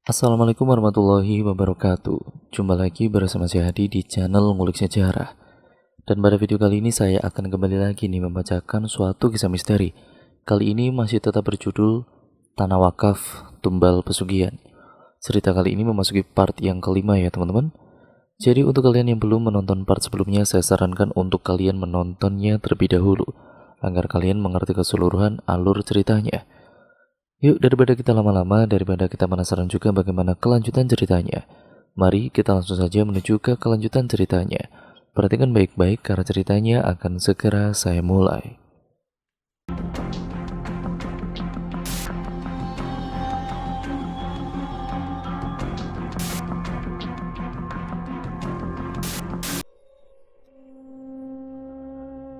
Assalamualaikum warahmatullahi wabarakatuh. Jumpa lagi bersama saya Hadi di channel Ngulik Sejarah. Dan pada video kali ini saya akan kembali lagi nih membacakan suatu kisah misteri. Kali ini masih tetap berjudul Tanah Wakaf Tumbal Pesugihan. Cerita kali ini memasuki part yang kelima ya teman-teman. Jadi untuk kalian yang belum menonton part sebelumnya, saya sarankan untuk kalian menontonnya terlebih dahulu agar kalian mengerti keseluruhan alur ceritanya. Yuk, daripada kita lama-lama, daripada kita penasaran juga bagaimana kelanjutan ceritanya, mari kita langsung saja menuju ke kelanjutan ceritanya. Perhatikan baik-baik karena ceritanya akan segera saya mulai.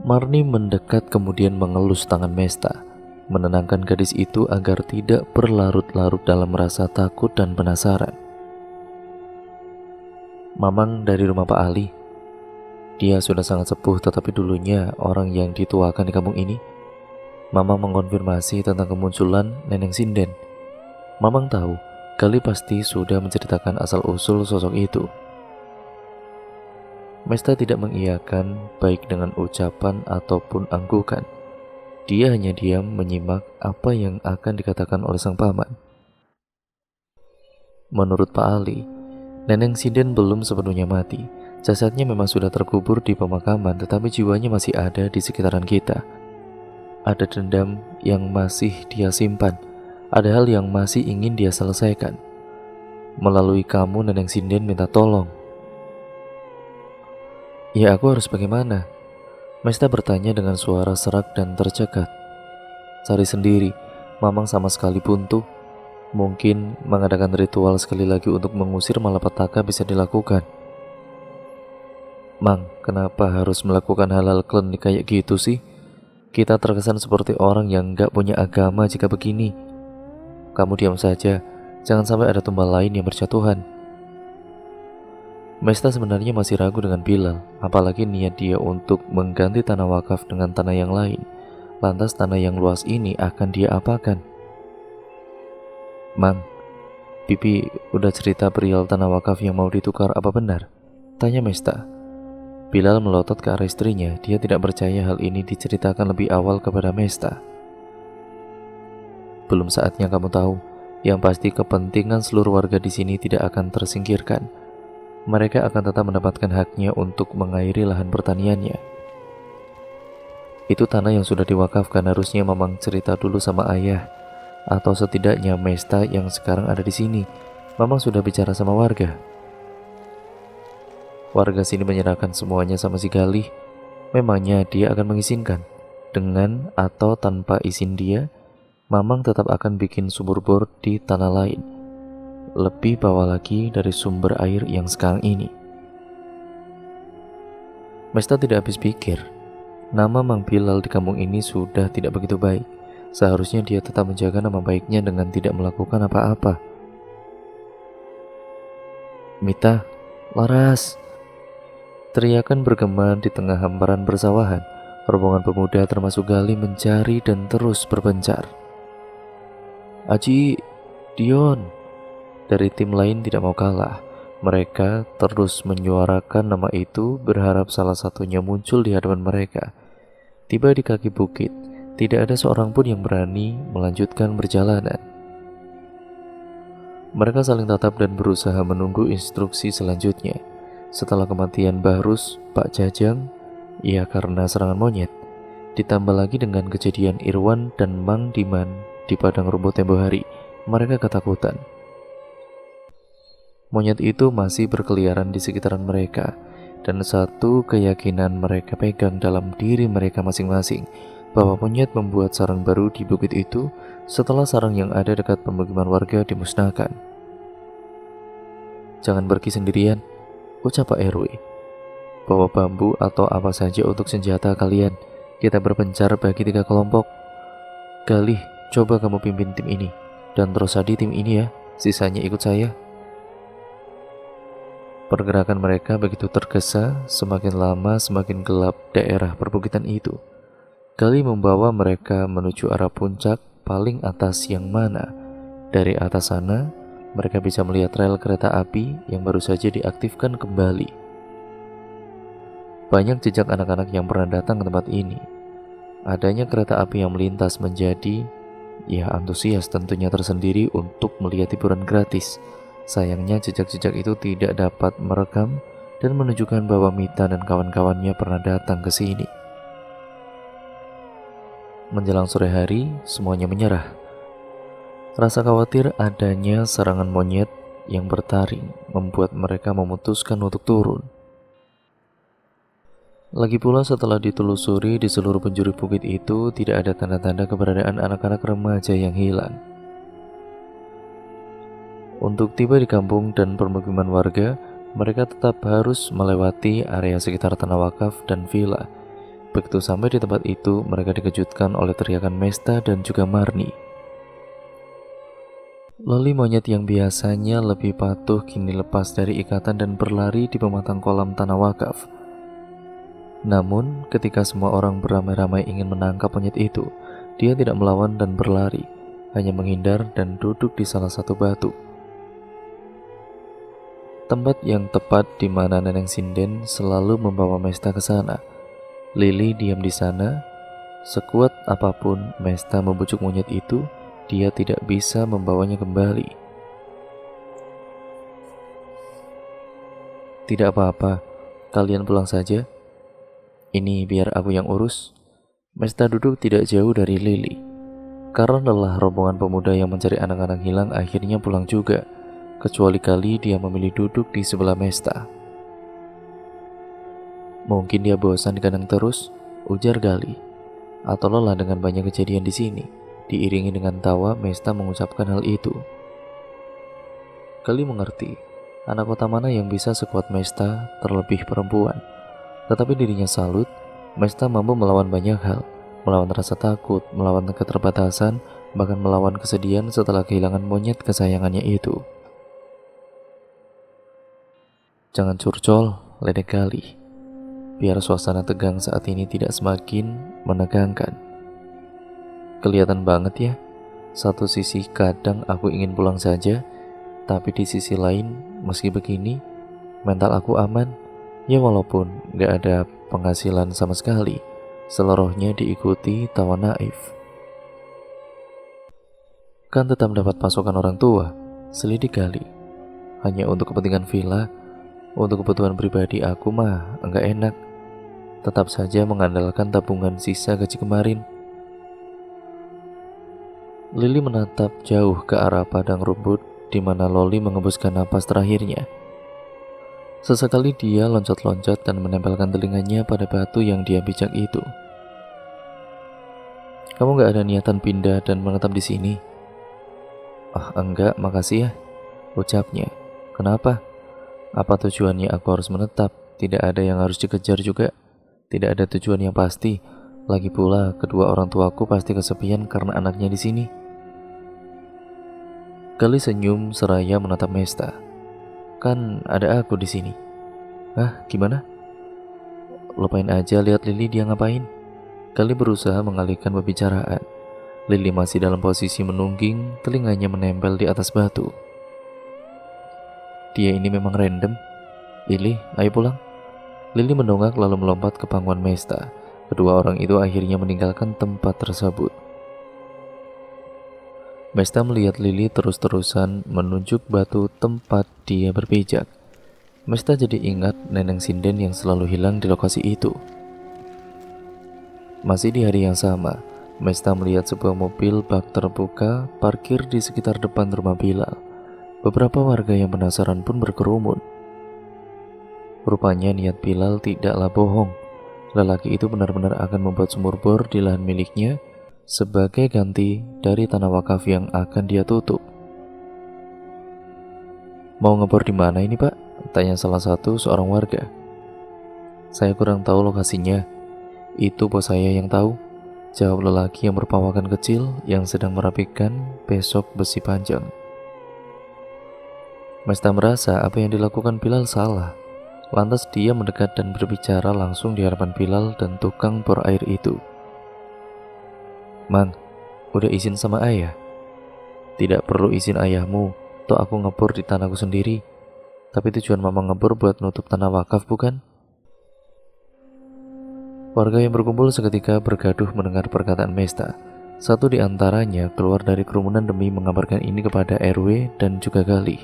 Marni mendekat kemudian mengelus tangan Mesta, menenangkan gadis itu agar tidak berlarut-larut dalam rasa takut dan penasaran. Mamang dari rumah Pak Ali. Dia sudah sangat sepuh tetapi dulunya orang yang dituakan di kampung ini. Mamang mengkonfirmasi tentang kemunculan Neneng Sinden. Mamang tahu, Gali pasti sudah menceritakan asal-usul sosok itu. Mesta tidak mengiyakan baik dengan ucapan ataupun anggukan. Dia hanya diam menyimak apa yang akan dikatakan oleh sang paman. Menurut Pak Ali, Neneng Sinden belum sepenuhnya mati. Jasadnya memang sudah terkubur di pemakaman, tetapi jiwanya masih ada di sekitaran kita. Ada dendam yang masih dia simpan, ada hal yang masih ingin dia selesaikan. Melalui kamu, Neneng Sinden minta tolong. Ya, aku harus bagaimana? Mesta bertanya dengan suara serak dan tercekat. Cari sendiri, Mamang sama sekali buntu. Mungkin mengadakan ritual sekali lagi untuk mengusir malapetaka bisa dilakukan. Mang, kenapa harus melakukan hal-hal klinik kayak gitu sih? Kita terkesan seperti orang yang gak punya agama jika begini. Kamu diam saja, jangan sampai ada tumbal lain yang berjatuhan. Mesta sebenarnya masih ragu dengan Bilal, apalagi niat dia untuk mengganti tanah wakaf dengan tanah yang lain. Lantas tanah yang luas ini akan dia apakan? Mang, Pipi udah cerita perihal tanah wakaf yang mau ditukar apa benar? Tanya Mesta. Bilal melotot ke arah istrinya, dia tidak percaya hal ini diceritakan lebih awal kepada Mesta. Belum saatnya kamu tahu, yang pasti kepentingan seluruh warga di sini tidak akan tersingkirkan. Mereka akan tetap mendapatkan haknya untuk mengairi lahan pertaniannya. Itu tanah yang sudah diwakafkan, harusnya Mamang cerita dulu sama ayah, atau setidaknya Mesta yang sekarang ada di sini. Mamang sudah bicara sama warga. Warga sini menyerahkan semuanya sama si Galih. Memangnya dia akan mengizinkan? Dengan atau tanpa izin dia, Mamang tetap akan bikin sumur bor di tanah lain, lebih bawah lagi dari sumber air yang sekarang ini. Mesta tidak habis pikir. Nama Mang Bilal di kampung ini sudah tidak begitu baik. Seharusnya dia tetap menjaga nama baiknya dengan tidak melakukan apa-apa. Mita, Laras! Teriakan bergema di tengah hamparan persawahan. Rombongan pemuda termasuk Gali mencari dan terus berpencar. Aji, Dion! Dari tim lain tidak mau kalah. Mereka terus menyuarakan nama itu, berharap salah satunya muncul di hadapan mereka. Tiba di kaki bukit, tidak ada seorang pun yang berani melanjutkan perjalanan. Mereka saling tatap dan berusaha menunggu instruksi selanjutnya. Setelah kematian Bahrus, Pak Jajang, ya karena serangan monyet, ditambah lagi dengan kejadian Irwan dan Mang Diman di padang rumput tempo hari, mereka ketakutan. Monyet itu masih berkeliaran di sekitaran mereka, dan satu keyakinan mereka pegang dalam diri mereka masing-masing, bahwa monyet membuat sarang baru di bukit itu setelah sarang yang ada dekat pemukiman warga dimusnahkan. Jangan pergi sendirian, ucap Pak RW. Bawa bambu atau apa saja untuk senjata kalian. Kita berpencar bagi 3 kelompok. Galih, coba kamu pimpin tim ini, dan Rosadi tim ini ya, sisanya ikut saya. Pergerakan mereka begitu tergesa, semakin lama semakin gelap daerah perbukitan itu. Gali membawa mereka menuju arah puncak paling atas yang mana. Dari atas sana, Mereka bisa melihat rel kereta api yang baru saja diaktifkan kembali. Banyak jejak anak-anak yang pernah datang ke tempat ini. Adanya kereta api yang melintas menjadi, ya, antusias tentunya tersendiri untuk melihat hiburan gratis. Sayangnya jejak-jejak itu tidak dapat merekam dan menunjukkan bahwa Mita dan kawan-kawannya pernah datang ke sini. Menjelang sore hari, semuanya menyerah. Rasa khawatir adanya serangan monyet yang bertaring membuat mereka memutuskan untuk turun. Lagi pula setelah ditelusuri di seluruh penjuru bukit itu tidak ada tanda-tanda keberadaan anak-anak remaja yang hilang. Untuk tiba di kampung dan permukiman warga, mereka tetap harus melewati area sekitar tanah wakaf dan villa. Begitu sampai di tempat itu, mereka dikejutkan oleh teriakan Mesta dan juga Marni. Loli monyet yang biasanya lebih patuh kini lepas dari ikatan dan berlari di pematang kolam tanah wakaf. Namun, ketika semua orang beramai-ramai ingin menangkap monyet itu, dia tidak melawan dan berlari, hanya menghindar dan duduk di salah satu batu. Tempat yang tepat di mana Neneng Sinden selalu membawa Mesta ke sana. Lili diam di sana. Sekuat apapun Mesta membujuk monyet itu, dia tidak bisa membawanya kembali. Tidak apa-apa, kalian pulang saja. Ini biar aku yang urus. Mesta duduk tidak jauh dari Lili. Karena lelah, rombongan pemuda yang mencari anak-anak hilang akhirnya pulang juga. Kecuali kali dia memilih duduk di sebelah Mesta. Mungkin dia bosan di kandang terus, ujar Gali. Atau lelah dengan banyak kejadian di sini. Diiringi dengan tawa, Mesta mengucapkan hal itu. Gali mengerti, anak kota mana yang bisa sekuat Mesta, terlebih perempuan. Tetapi dirinya salut, Mesta mampu melawan banyak hal, melawan rasa takut, melawan keterbatasan, bahkan melawan kesedihan setelah kehilangan monyet kesayangannya itu. Jangan curcol, ledek Gali. Biar suasana tegang saat ini tidak semakin menegangkan. Kelihatan banget ya, satu sisi kadang aku ingin pulang saja, tapi di sisi lain, meski begini, mental aku aman. Ya walaupun gak ada penghasilan sama sekali, seluruhnya diikuti tawa naif. Kan tetap dapat pasokan orang tua, selidik Gali. Hanya untuk kepentingan villa, untuk kebutuhan pribadi aku mah enggak enak. Tetap saja mengandalkan tabungan sisa gaji kemarin. Lili menatap jauh ke arah padang rumput di mana Loli mengembuskan napas terakhirnya. Sesekali dia loncat-loncat dan menempelkan telinganya pada batu yang dia pijak itu. Kamu gak ada niatan pindah dan menetap di sini? Ah, enggak, makasih ya, ucapnya. Kenapa? Apa tujuannya aku harus menetap? Tidak ada yang harus dikejar juga. Tidak ada tujuan yang pasti. Lagi pula, kedua orang tuaku pasti kesepian karena anaknya di sini. Gali senyum seraya menatap Mesta. Kan ada aku di sini. Ah, gimana? Lupain aja, lihat Lili dia ngapain. Gali berusaha mengalihkan pembicaraan. Lili masih dalam posisi menungging, telinganya menempel di atas batu. Dia ini memang random. Lili, ayo pulang. Lili mendongak lalu melompat ke pangkuan Mesta. Kedua orang itu akhirnya meninggalkan tempat tersebut. Mesta melihat Lili terus-terusan menunjuk batu tempat dia berpijak. Mesta jadi ingat Neneng Sinden yang selalu hilang di lokasi itu. Masih di hari yang sama, Mesta melihat sebuah mobil bak terbuka parkir di sekitar depan rumah Bilal. Beberapa warga yang penasaran pun berkerumun. Rupanya niat Bilal tidaklah bohong. Lelaki itu benar-benar akan membuat sumur bor di lahan miliknya sebagai ganti dari tanah wakaf yang akan dia tutup. Mau ngebor di mana ini, Pak? Tanya salah satu seorang warga. Saya kurang tahu lokasinya. Itu bos saya yang tahu, jawab lelaki yang berpawakan kecil yang sedang merapikan besok besi panjang. Mesta merasa apa yang dilakukan Bilal salah. Lantas dia mendekat dan berbicara langsung di hadapan Bilal dan tukang bor air itu. Mang, udah izin sama ayah? Tidak perlu izin ayahmu. Toh aku ngebor di tanahku sendiri. Tapi tujuan mama ngebor buat nutup tanah wakaf, bukan? Warga yang berkumpul seketika bergaduh mendengar perkataan Mesta. Satu di antaranya keluar dari kerumunan demi mengabarkan ini kepada RW dan juga Galih.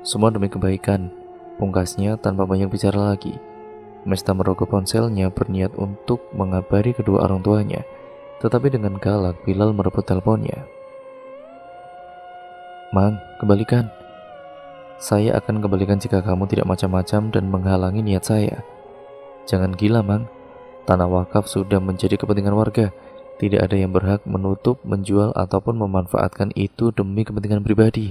Semua demi kebaikan. Pungkasnya tanpa banyak bicara lagi, Mesta merogoh ponselnya berniat untuk mengabari kedua orang tuanya. Tetapi dengan galak Bilal merebut teleponnya. "Mang, kembalikan. Saya akan kembalikan jika kamu tidak macam-macam dan menghalangi niat saya. Jangan gila, Mang. Tanah wakaf sudah menjadi kepentingan warga. Tidak ada yang berhak menutup, menjual, ataupun memanfaatkan itu demi kepentingan pribadi."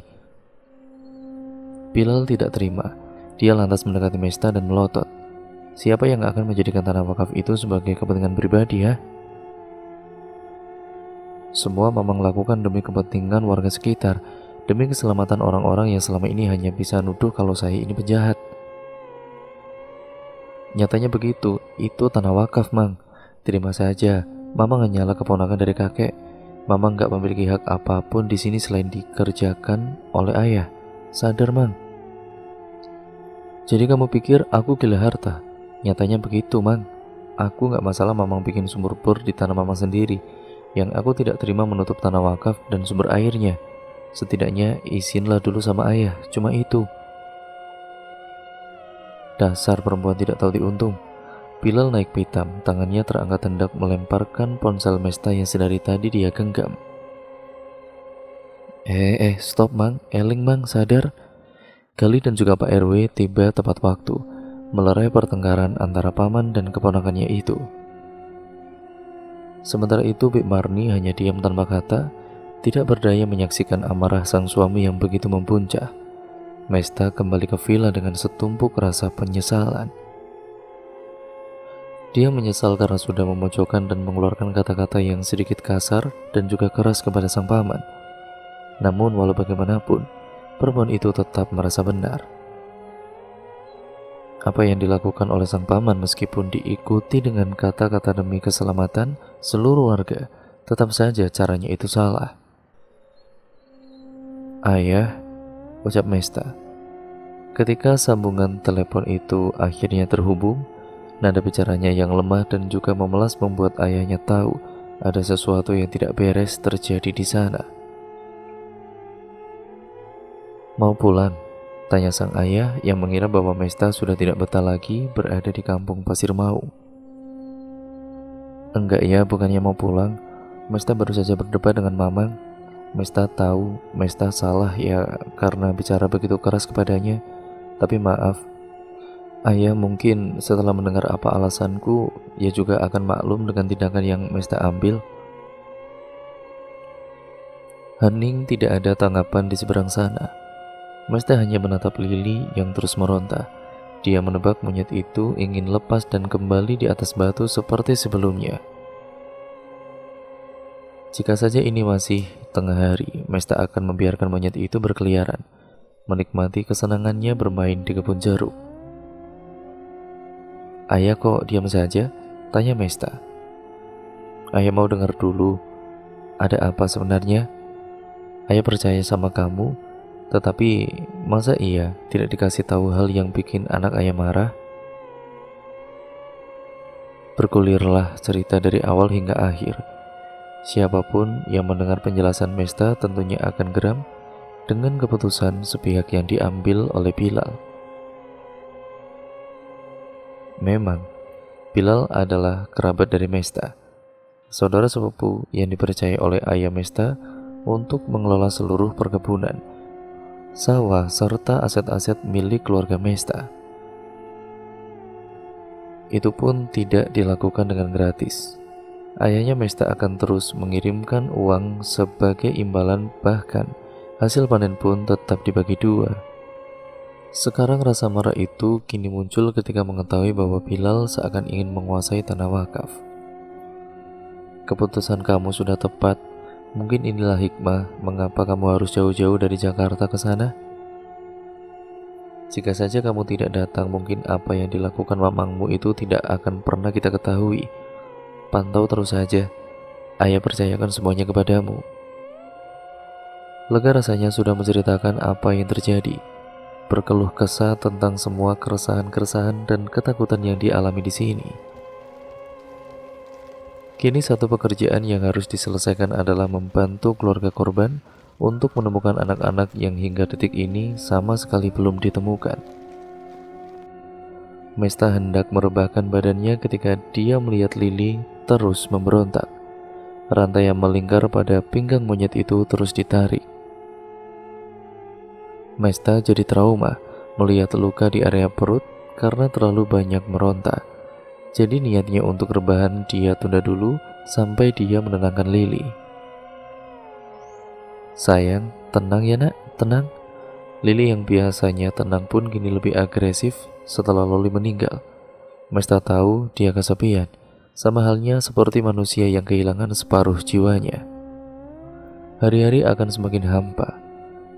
Bilal tidak terima. Dia lantas mendekati Mesta dan melotot. "Siapa yang akan menjadikan tanah wakaf itu sebagai kepentingan pribadi, ya? Semua Mamang lakukan demi kepentingan warga sekitar, demi keselamatan orang-orang yang selama ini hanya bisa nuduh kalau saya ini penjahat. Nyatanya begitu, itu tanah wakaf, Mang. Terima saja, Mamang hanyalah keponakan dari kakek. Mamang gak memiliki hak apapun di sini selain dikerjakan oleh ayah. Sadar, Mang." "Jadi kamu pikir aku gila harta?" "Nyatanya begitu, Mang. Aku gak masalah Mamang bikin sumur bor di tanah Mamang sendiri. Yang aku tidak terima menutup tanah wakaf dan sumber airnya. Setidaknya izinlah dulu sama ayah, cuma itu." Dasar perempuan tidak tahu diuntung. Bilal naik pitam, tangannya terangkat hendak melemparkan ponsel Mesta yang sedari tadi dia genggam. Stop, Mang. Eling, Mang, sadar." Galih dan juga Pak RW tiba tepat waktu, melerai pertengkaran antara paman dan keponakannya itu. Sementara itu Bik Marni hanya diam tanpa kata, tidak berdaya menyaksikan amarah sang suami yang begitu mempuncak. Mesta kembali ke villa dengan setumpuk rasa penyesalan. Dia menyesal karena sudah memojokkan dan mengeluarkan kata-kata yang sedikit kasar dan juga keras kepada sang paman. Namun walau bagaimanapun, perempuan itu tetap merasa benar. Apa yang dilakukan oleh sang paman meskipun diikuti dengan kata-kata demi keselamatan seluruh warga, tetap saja caranya itu salah. "Ayah," ucap Mesta. Ketika sambungan telepon itu akhirnya terhubung, nada bicaranya yang lemah dan juga memelas membuat ayahnya tahu ada sesuatu yang tidak beres terjadi di sana. "Mau pulang?" tanya sang ayah yang mengira bahwa Mesta sudah tidak betah lagi berada di kampung Pasir Maung. "Enggak ya, bukannya mau pulang. Mesta baru saja berdebat dengan Mamang. Mesta tahu Mesta salah ya karena bicara begitu keras kepadanya. Tapi maaf, ayah mungkin setelah mendengar apa alasanku, ia juga akan maklum dengan tindakan yang Mesta ambil." Hening tidak ada tanggapan di seberang sana. Mesta hanya menatap Lili yang terus meronta. Dia menebak monyet itu ingin lepas dan kembali di atas batu seperti sebelumnya. Jika saja ini masih tengah hari, Mesta akan membiarkan monyet itu berkeliaran, menikmati kesenangannya bermain di kebun jeruk. "Ayah kok diam saja?" tanya Mesta. "Ayah mau dengar dulu. Ada apa sebenarnya? Ayah percaya sama kamu, tetapi masa iya tidak dikasih tahu hal yang bikin anak ayah marah?" Bergulirlah cerita dari awal hingga akhir. Siapapun yang mendengar penjelasan Mesta tentunya akan geram dengan keputusan sepihak yang diambil oleh Bilal. Memang, Bilal adalah kerabat dari Mesta, saudara sepupu yang dipercaya oleh ayah Mesta untuk mengelola seluruh perkebunan, sawah, serta aset-aset milik keluarga Mesta. Itu pun tidak dilakukan dengan gratis. Ayahnya Mesta akan terus mengirimkan uang sebagai imbalan, bahkan hasil panen pun tetap dibagi dua. Sekarang rasa marah itu kini muncul ketika mengetahui bahwa Bilal seakan ingin menguasai tanah wakaf. "Keputusan kamu sudah tepat. Mungkin inilah hikmah mengapa kamu harus jauh-jauh dari Jakarta ke sana. Jika saja kamu tidak datang, mungkin apa yang dilakukan mamangmu itu tidak akan pernah kita ketahui. Pantau terus saja. Ayah percayakan semuanya kepadamu." Lega rasanya sudah menceritakan apa yang terjadi, berkeluh kesah tentang semua keresahan-keresahan dan ketakutan yang dialami di sini. Kini satu pekerjaan yang harus diselesaikan adalah membantu keluarga korban untuk menemukan anak-anak yang hingga detik ini sama sekali belum ditemukan. Mesta hendak merebahkan badannya ketika dia melihat Lily terus memberontak. Rantai yang melingkar pada pinggang monyet itu terus ditarik. Mesta jadi trauma melihat luka di area perut karena terlalu banyak meronta. Jadi niatnya untuk rebahan dia tunda dulu sampai dia menenangkan Lily. Sayang, tenang ya nak, tenang. Lily yang biasanya tenang pun kini lebih agresif setelah Loli meninggal. Mesta tahu dia kesepian, sama halnya seperti manusia yang kehilangan separuh jiwanya. Hari-hari akan semakin hampa,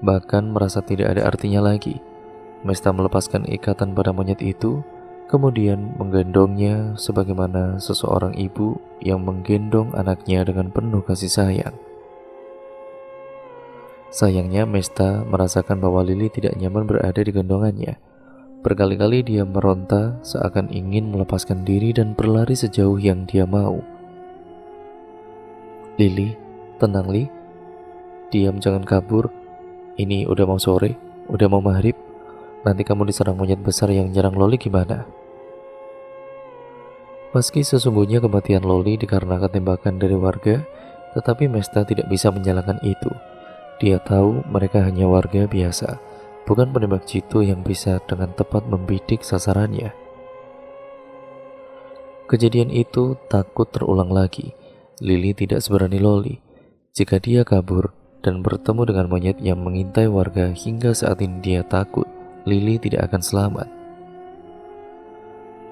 bahkan merasa tidak ada artinya lagi. Mesta melepaskan ikatan pada monyet itu, kemudian menggendongnya sebagaimana seseorang ibu yang menggendong anaknya dengan penuh kasih sayang. Sayangnya Mesta merasakan bahwa Lily tidak nyaman berada di gendongannya. Berkali-kali dia meronta seakan ingin melepaskan diri dan berlari sejauh yang dia mau. Lily, tenang Li. Diam, jangan kabur. Ini udah mau sore, udah mau maghrib. Nanti kamu diserang monyet besar yang nyerang Loli gimana? Meski sesungguhnya kematian Loli dikarenakan tembakan dari warga, tetapi Mesta tidak bisa menyalahkan itu. Dia tahu mereka hanya warga biasa, bukan penembak jitu yang bisa dengan tepat membidik sasarannya. Kejadian itu takut terulang lagi. Lily tidak seberani Loli. Jika dia kabur dan bertemu dengan monyet yang mengintai warga hingga saat ini, dia takut Lily tidak akan selamat.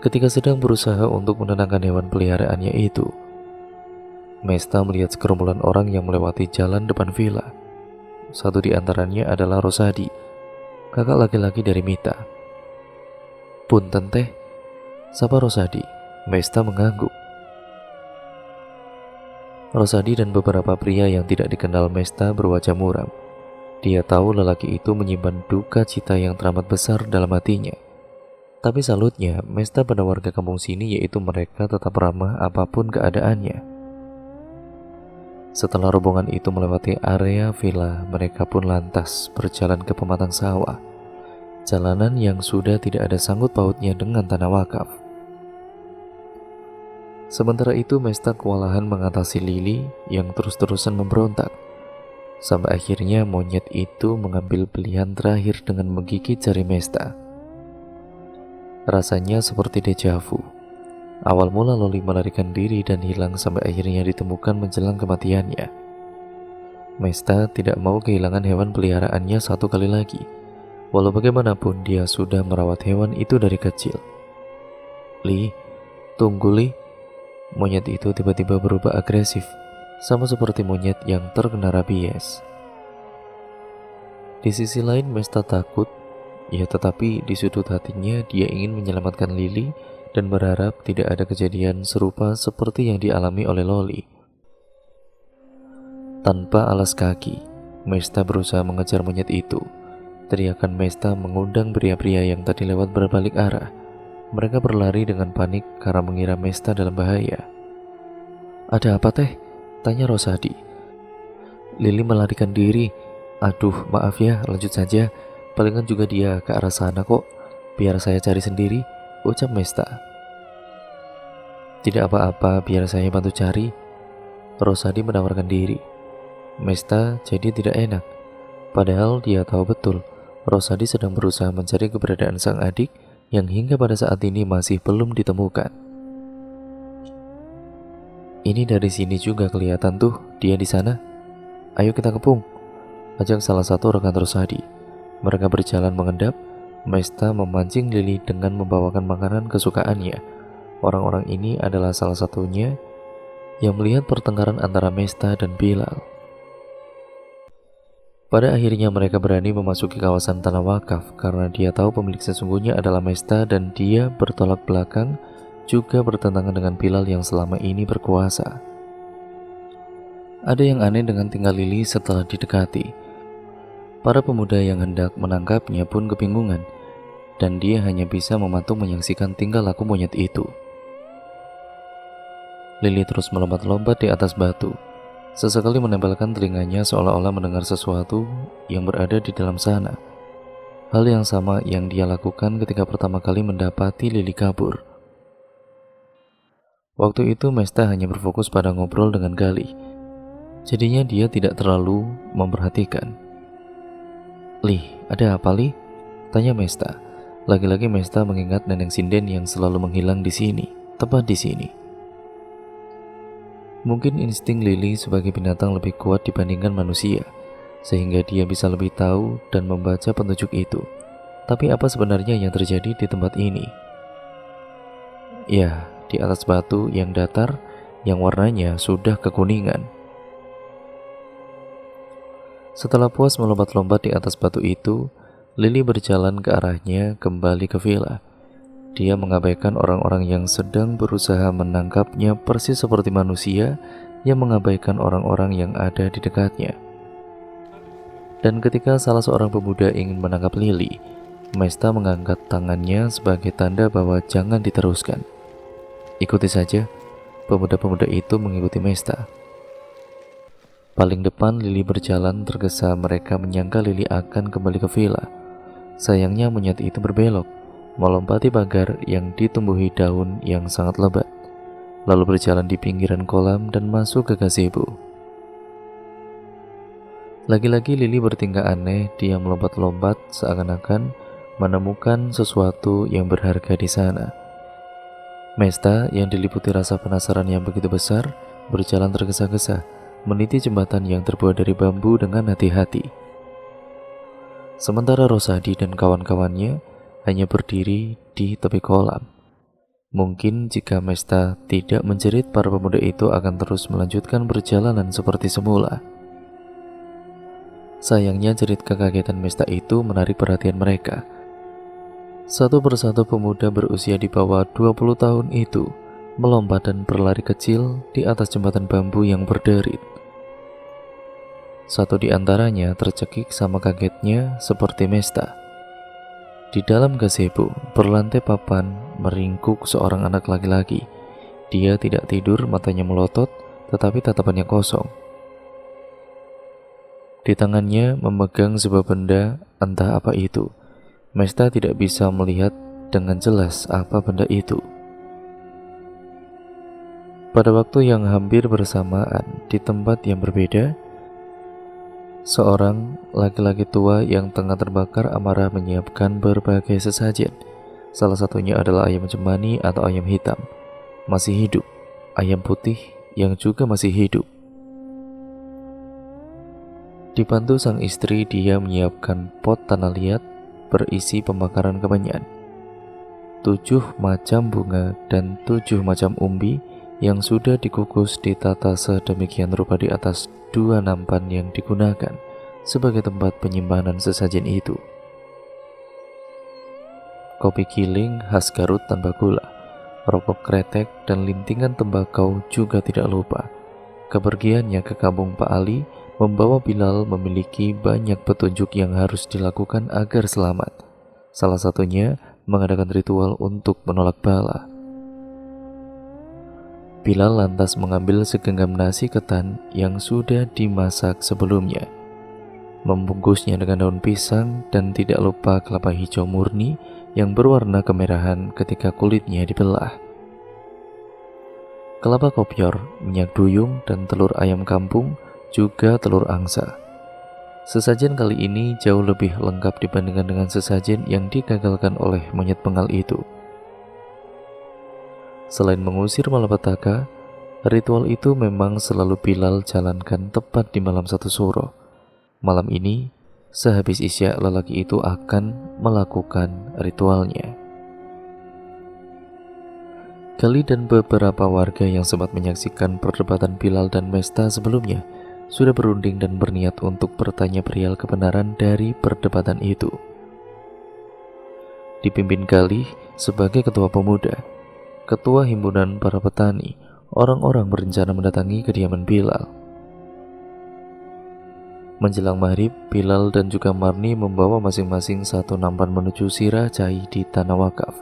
Ketika sedang berusaha untuk menenangkan hewan peliharaannya itu, Mesta melihat segerombolan orang yang melewati jalan depan villa. Satu di antaranya adalah Rosadi, kakak laki-laki dari Mita. Punten teh, sapa Rosadi. Mesta mengangguk. Rosadi dan beberapa pria yang tidak dikenal Mesta berwajah muram. Dia tahu lelaki itu menyimpan duka cita yang teramat besar dalam hatinya. Tapi salutnya, Mesta pada warga kampung sini yaitu mereka tetap ramah apapun keadaannya. Setelah rombongan itu melewati area villa, mereka pun lantas berjalan ke pematang sawah. Jalanan yang sudah tidak ada sangkut pautnya dengan tanah wakaf. Sementara itu Mesta kewalahan mengatasi Lily yang terus-terusan memberontak. Sampai akhirnya monyet itu mengambil pilihan terakhir dengan menggigit jari Mesta. Rasanya seperti deja vu. Awal mula Loli melarikan diri dan hilang sampai akhirnya ditemukan menjelang kematiannya. Mesta tidak mau kehilangan hewan peliharaannya satu kali lagi. Walau bagaimanapun dia sudah merawat hewan itu dari kecil. Li, tunggu Li. Monyet itu tiba-tiba berubah agresif, sama seperti monyet yang terkena rabies. Di sisi lain Mesta takut, ya tetapi di sudut hatinya dia ingin menyelamatkan Lily dan berharap tidak ada kejadian serupa seperti yang dialami oleh Loli. Tanpa alas kaki, Mesta berusaha mengejar monyet itu. Teriakan Mesta mengundang pria-pria yang tadi lewat berbalik arah. Mereka berlari dengan panik karena mengira Mesta dalam bahaya. Ada apa teh? Tanya Rosadi. Lily melarikan diri. Aduh, maaf ya, lanjut saja. Palingan juga dia ke arah sana kok. Biar saya cari sendiri, ucap Mesta. Tidak apa-apa, biar saya bantu cari. Rosadi menawarkan diri. Mesta jadi tidak enak. Padahal dia tahu betul Rosadi sedang berusaha mencari keberadaan sang adik yang hingga pada saat ini masih belum ditemukan. Ini dari sini juga kelihatan tuh, dia di sana. Ayo kita kepung, ajak salah satu rekan Rosadi. Mereka berjalan mengendap. Mesta memancing Lily dengan membawakan makanan kesukaannya. Orang-orang ini adalah salah satunya yang melihat pertengkaran antara Mesta dan Bilal. Pada akhirnya mereka berani memasuki kawasan tanah wakaf karena dia tahu pemilik sesungguhnya adalah Mesta dan dia bertolak belakang juga bertentangan dengan Bilal yang selama ini berkuasa. Ada yang aneh dengan tingkah Lily setelah didekati. Para pemuda yang hendak menangkapnya pun kebingungan, dan dia hanya bisa mematung menyaksikan tingkah laku monyet itu. Lily terus melompat-lompat di atas batu, sesekali menempelkan telinganya seolah-olah mendengar sesuatu yang berada di dalam sana. Hal yang sama yang dia lakukan ketika pertama kali mendapati Lily kabur. Waktu itu Mesta hanya berfokus pada ngobrol dengan Gali, jadinya dia tidak terlalu memperhatikan. "Li, ada apa Li?" tanya Mesta. Lagi-lagi Mesta mengingat Neneng Sinden yang selalu menghilang di sini, tepat di sini. Mungkin insting Lily sebagai binatang lebih kuat dibandingkan manusia, sehingga dia bisa lebih tahu dan membaca petunjuk itu. Tapi apa sebenarnya yang terjadi di tempat ini? Ya, di atas batu yang datar, yang warnanya sudah kekuningan. Setelah puas melompat-lompat di atas batu itu, Lily berjalan ke arahnya kembali ke villa. Dia mengabaikan orang-orang yang sedang berusaha menangkapnya persis seperti manusia yang mengabaikan orang-orang yang ada di dekatnya. Dan ketika salah seorang pemuda ingin menangkap Lily, Mesta mengangkat tangannya sebagai tanda bahwa jangan diteruskan. "Ikuti saja." Pemuda-pemuda itu mengikuti Mesta. Paling depan Lily berjalan, tergesa mereka menyangka Lily akan kembali ke villa. Sayangnya monyet itu berbelok, melompati pagar yang ditumbuhi daun yang sangat lebat, lalu berjalan di pinggiran kolam dan masuk ke gazebo. Lagi-lagi Lily bertingkah aneh, dia melompat-lompat seakan-akan menemukan sesuatu yang berharga di sana. Mesta yang diliputi rasa penasaran yang begitu besar, berjalan tergesa-gesa, meniti jembatan yang terbuat dari bambu dengan hati-hati. Sementara Rosadi dan kawan-kawannya hanya berdiri di tepi kolam. Mungkin jika Mesta tidak menjerit, para pemuda itu akan terus melanjutkan perjalanan seperti semula. Sayangnya jerit kekagetan Mesta itu menarik perhatian mereka. Satu persatu pemuda berusia di bawah 20 tahun itu melompat dan berlari kecil di atas jembatan bambu yang berderit. Satu di antaranya tercekik sama kagetnya seperti Mesta. Di dalam gazebo, berlantai papan, meringkuk seorang anak laki-laki. Dia tidak tidur, matanya melotot, tetapi tatapannya kosong. Di tangannya memegang sebuah benda, entah apa itu. Mesta tidak bisa melihat dengan jelas apa benda itu. Pada waktu yang hampir bersamaan, di tempat yang berbeda, seorang laki-laki tua yang tengah terbakar amarah menyiapkan berbagai sesajen. Salah satunya adalah ayam cemani atau ayam hitam, masih hidup, ayam putih yang juga masih hidup. Dibantu sang istri, dia menyiapkan pot tanah liat berisi pembakaran kemenyan, 7 macam bunga dan 7 macam umbi yang sudah dikukus ditata sedemikian rupa di atas 2 nampan yang digunakan sebagai tempat penyimpanan sesajen itu. Kopi giling khas Garut tanpa gula, rokok kretek dan lintingan tembakau juga tidak lupa. Kepergiannya ke kampung Pak Ali membawa Bilal memiliki banyak petunjuk yang harus dilakukan agar selamat. Salah satunya mengadakan ritual untuk menolak bala. Bilal lantas mengambil segenggam nasi ketan yang sudah dimasak sebelumnya, membungkusnya dengan daun pisang dan tidak lupa kelapa hijau murni yang berwarna kemerahan ketika kulitnya dibelah. Kelapa kopior, minyak duyung, dan telur ayam kampung, juga telur angsa. Sesajen kali ini jauh lebih lengkap dibandingkan dengan sesajen yang digagalkan oleh monyet bengal itu. Selain mengusir malapetaka, ritual itu memang selalu Bilal jalankan tepat di malam 1 Suro. Malam ini, sehabis Isya, lelaki itu akan melakukan ritualnya. Gali dan beberapa warga yang sempat menyaksikan perdebatan Bilal dan Mesta sebelumnya sudah berunding dan berniat untuk bertanya perihal kebenaran dari perdebatan itu. Dipimpin Gali sebagai ketua pemuda, ketua himpunan para petani, orang-orang berencana mendatangi kediaman Bilal. Menjelang maghrib, Bilal dan juga Marni membawa masing-masing satu nampan menuju Sirah Cai di Tanah Wakaf.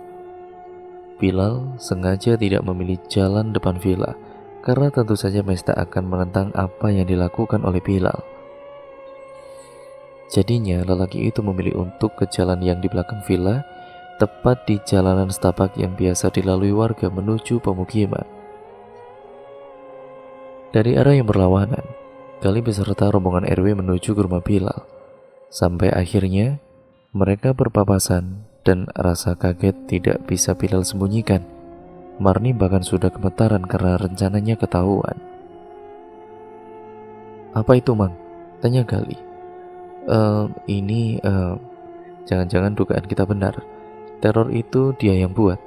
Bilal sengaja tidak memilih jalan depan villa, karena tentu saja Mesta akan menentang apa yang dilakukan oleh Bilal. Jadinya lelaki itu memilih untuk ke jalan yang di belakang villa, tepat di jalanan setapak yang biasa dilalui warga menuju pemukiman. Dari arah yang berlawanan, Gali beserta rombongan RW menuju ke rumah Bilal. Sampai akhirnya mereka berpapasan dan rasa kaget tidak bisa Bilal sembunyikan. Marni bahkan sudah gemetaran karena rencananya ketahuan. "Apa itu, Mang?" tanya Gali. Ini jangan-jangan dugaan kita benar. Teror itu dia yang buat.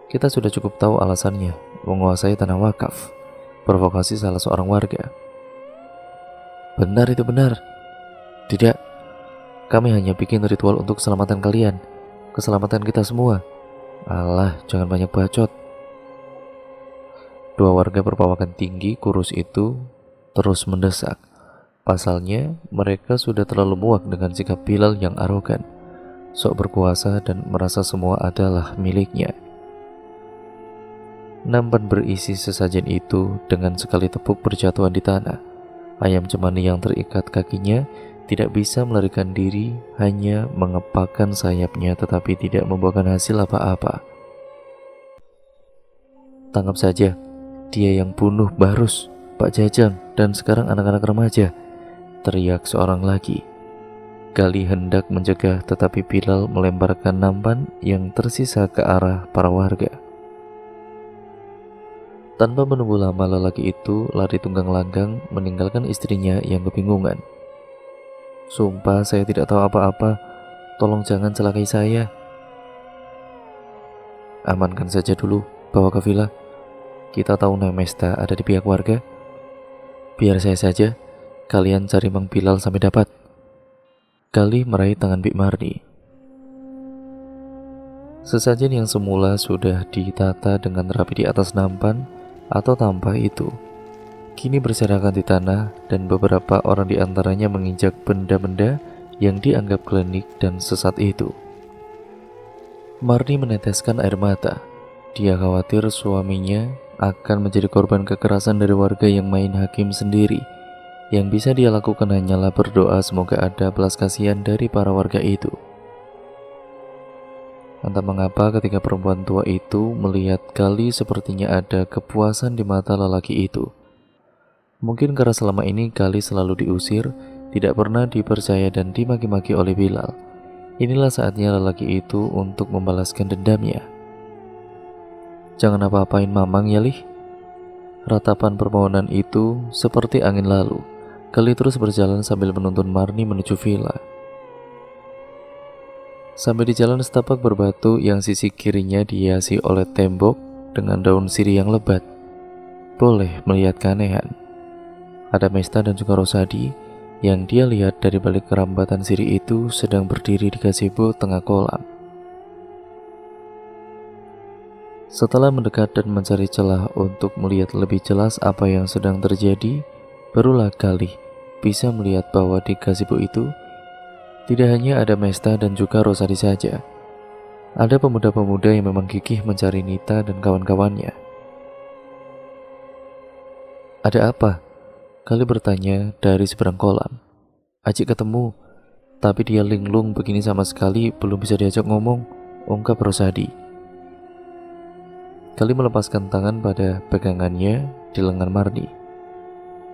Kita sudah cukup tahu alasannya, menguasai tanah wakaf, provokasi salah seorang warga." "Benar itu benar." "Tidak, kami hanya bikin ritual untuk keselamatan kalian, keselamatan kita semua." "Alah, jangan banyak bacot." Dua warga berpawakan tinggi kurus itu terus mendesak. Pasalnya, mereka sudah terlalu muak dengan sikap Bilal yang arogan, sok berkuasa dan merasa semua adalah miliknya. Nampan berisi sesajen itu dengan sekali tepuk berjatuhan di tanah. Ayam cemani yang terikat kakinya tidak bisa melarikan diri, hanya mengepakkan sayapnya tetapi tidak membuahkan hasil apa-apa. "Tangkap saja, dia yang bunuh Barus, Pak Jajang, dan sekarang anak-anak remaja," teriak seorang lagi. Gali hendak mencegah tetapi Bilal melemparkan nampan yang tersisa ke arah para warga. Tanpa menunggu lama, lelaki itu lari tunggang langgang meninggalkan istrinya yang kebingungan. "Sumpah saya tidak tahu apa-apa, tolong jangan celakai saya." "Amankan saja dulu, bawa ke villa. Kita tahu Mesta ada di pihak warga. Biar saya saja, kalian cari Mang Bilal sampai dapat." Gali meraih tangan Bik Marni. Sesajen yang semula sudah ditata dengan rapi di atas nampan atau tampah itu kini berserakan di tanah, dan beberapa orang di antaranya menginjak benda-benda yang dianggap klinik dan sesat itu. Marni meneteskan air mata. Dia khawatir suaminya akan menjadi korban kekerasan dari warga yang main hakim sendiri. Yang bisa dia lakukan hanyalah berdoa semoga ada belas kasihan dari para warga itu. Entah mengapa ketika perempuan tua itu melihat Gali, sepertinya ada kepuasan di mata lelaki itu. Mungkin karena selama ini Gali selalu diusir, tidak pernah dipercaya dan dimaki-maki oleh Bilal. Inilah saatnya lelaki itu untuk membalaskan dendamnya. "Jangan apa-apain Mamang ya, Lih." Ratapan permohonan itu seperti angin lalu. Gali terus berjalan sambil menuntun Marni menuju villa. Sampai di jalan setapak berbatu yang sisi kirinya dihiasi oleh tembok dengan daun sirih yang lebat. Boleh melihat keanehan. Ada Mesta dan juga Rosadi yang dia lihat dari balik kerambatan sirih itu sedang berdiri di gazebo tengah kolam. Setelah mendekat dan mencari celah untuk melihat lebih jelas apa yang sedang terjadi, barulah Gali bisa melihat bahwa di gazebo itu tidak hanya ada Mesta dan juga Rosadi saja. Ada pemuda-pemuda yang memang gigih mencari Nita dan kawan-kawannya. "Ada apa?" Gali bertanya dari seberang kolam. "Ajik ketemu, tapi dia linglung begini sama sekali belum bisa diajak ngomong," ungkap Rosadi. Gali melepaskan tangan pada pegangannya di lengan Marni.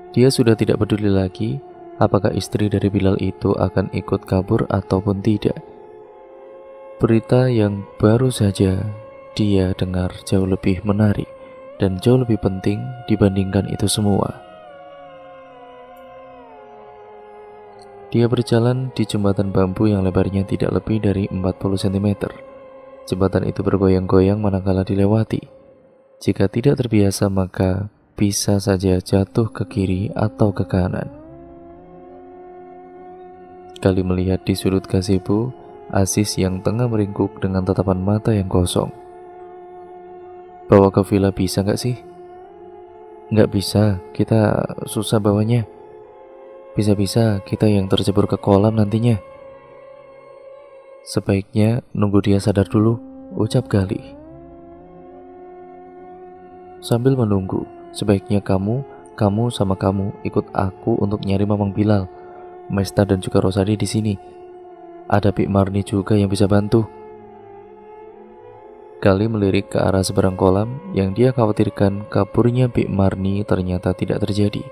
Dia sudah tidak peduli lagi apakah istri dari Bilal itu akan ikut kabur ataupun tidak. Berita yang baru saja dia dengar jauh lebih menarik dan jauh lebih penting dibandingkan itu semua. Dia berjalan di jembatan bambu yang lebarnya tidak lebih dari 40 cm. Jembatan itu bergoyang-goyang manakala dilewati. Jika tidak terbiasa maka bisa saja jatuh ke kiri atau ke kanan. Gali melihat di sudut gazebo Aziz yang tengah meringkuk dengan tatapan mata yang kosong. "Bawa ke villa bisa nggak sih?" "Nggak bisa, kita susah bawanya." Bisa-bisa kita yang tercebur ke kolam nantinya. Sebaiknya nunggu dia sadar dulu, ucap Galih. Sambil menunggu, sebaiknya kamu sama kamu ikut aku untuk nyari Mamang Bilal, Mesta dan juga Rosadi di sini. Ada Bik Marni juga yang bisa bantu. Galih melirik ke arah seberang kolam yang dia khawatirkan kaburnya Bik Marni ternyata tidak terjadi.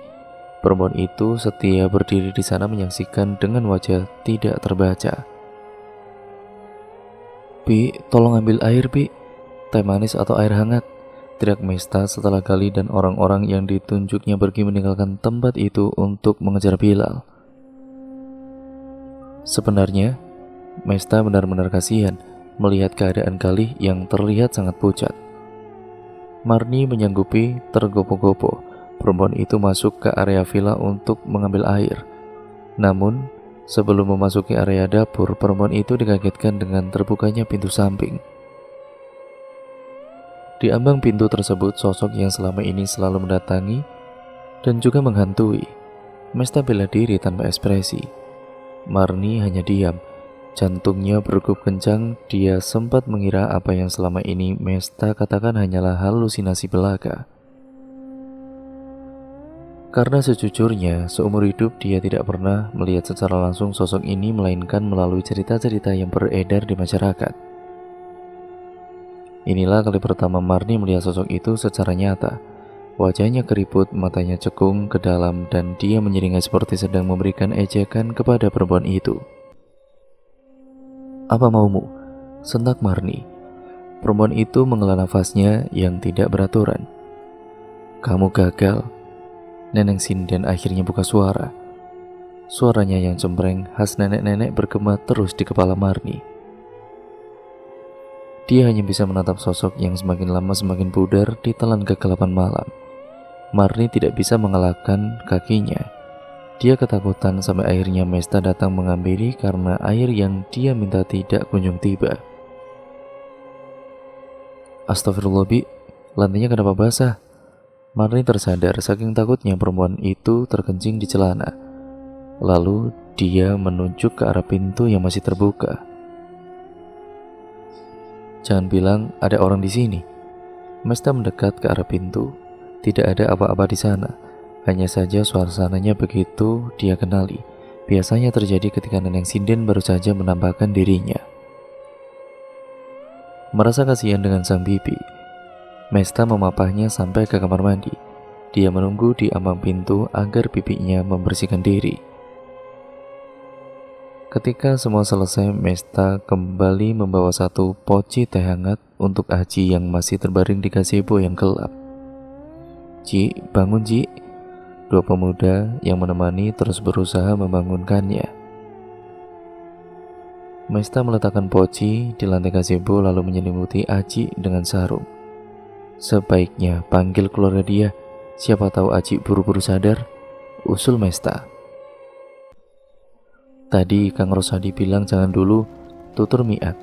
Perempuan itu setia berdiri di sana menyaksikan dengan wajah tidak terbaca. Bi, tolong ambil air, Bi. Teh manis atau air hangat, teriak Mesta setelah Galih dan orang-orang yang ditunjuknya pergi meninggalkan tempat itu untuk mengejar Bilal. Sebenarnya, Mesta benar-benar kasihan melihat keadaan Galih yang terlihat sangat pucat. Marni menyanggupi tergopoh-gopoh perempuan itu masuk ke area villa untuk mengambil air. Namun, sebelum memasuki area dapur, perempuan itu dikagetkan dengan terbukanya pintu samping. Di ambang pintu tersebut, sosok yang selama ini selalu mendatangi dan juga menghantui. Mesta bela diri tanpa ekspresi. Marni hanya diam, jantungnya berdegup kencang. Dia sempat mengira apa yang selama ini Mesta katakan hanyalah halusinasi belaka. Karena sejujurnya, seumur hidup dia tidak pernah melihat secara langsung sosok ini, melainkan melalui cerita-cerita yang beredar di masyarakat. Inilah kali pertama Marni melihat sosok itu secara nyata. Wajahnya keriput, matanya cekung ke dalam, dan dia menyeringai seperti sedang memberikan ejekan kepada perempuan itu. "Apa maumu?" sentak Marni. Perempuan itu menghela nafasnya yang tidak beraturan. "Kamu gagal." Neneng Sinden akhirnya buka suara. Suaranya yang cempreng khas nenek-nenek bergema terus di kepala Marni. Dia hanya bisa menatap sosok yang semakin lama semakin pudar di telan kegelapan malam. Marni tidak bisa mengelakkan kakinya. Dia ketakutan sampai akhirnya Mesta datang mengambil karena air yang dia minta tidak kunjung tiba. "Astagfirullah, Bi, lantainya kenapa basah?" Marni tersadar saking takutnya perempuan itu terkencing di celana. Lalu dia menunjuk ke arah pintu yang masih terbuka. "Jangan bilang ada orang di sini." Mesta mendekat ke arah pintu. Tidak ada apa-apa di sana. Hanya saja suasananya begitu dia kenali. Biasanya terjadi ketika Neneng Sinden baru saja menampakkan dirinya. Merasa kasihan dengan sang bibi, Mesta memapahnya sampai ke kamar mandi. Dia menunggu di ambang pintu agar bibinya membersihkan diri. Ketika semua selesai, Mesta kembali membawa satu poci teh hangat untuk Aji yang masih terbaring di gazebo yang gelap. "Ji, bangun Ji." Dua pemuda yang menemani terus berusaha membangunkannya. Mesta meletakkan poci di lantai gazebo lalu menyelimuti Aji dengan sarung. "Sebaiknya panggil keluarga dia, siapa tahu Aji buru-buru sadar," usul Mesta. "Tadi Kang Rosadi bilang jangan dulu, tutur Miat."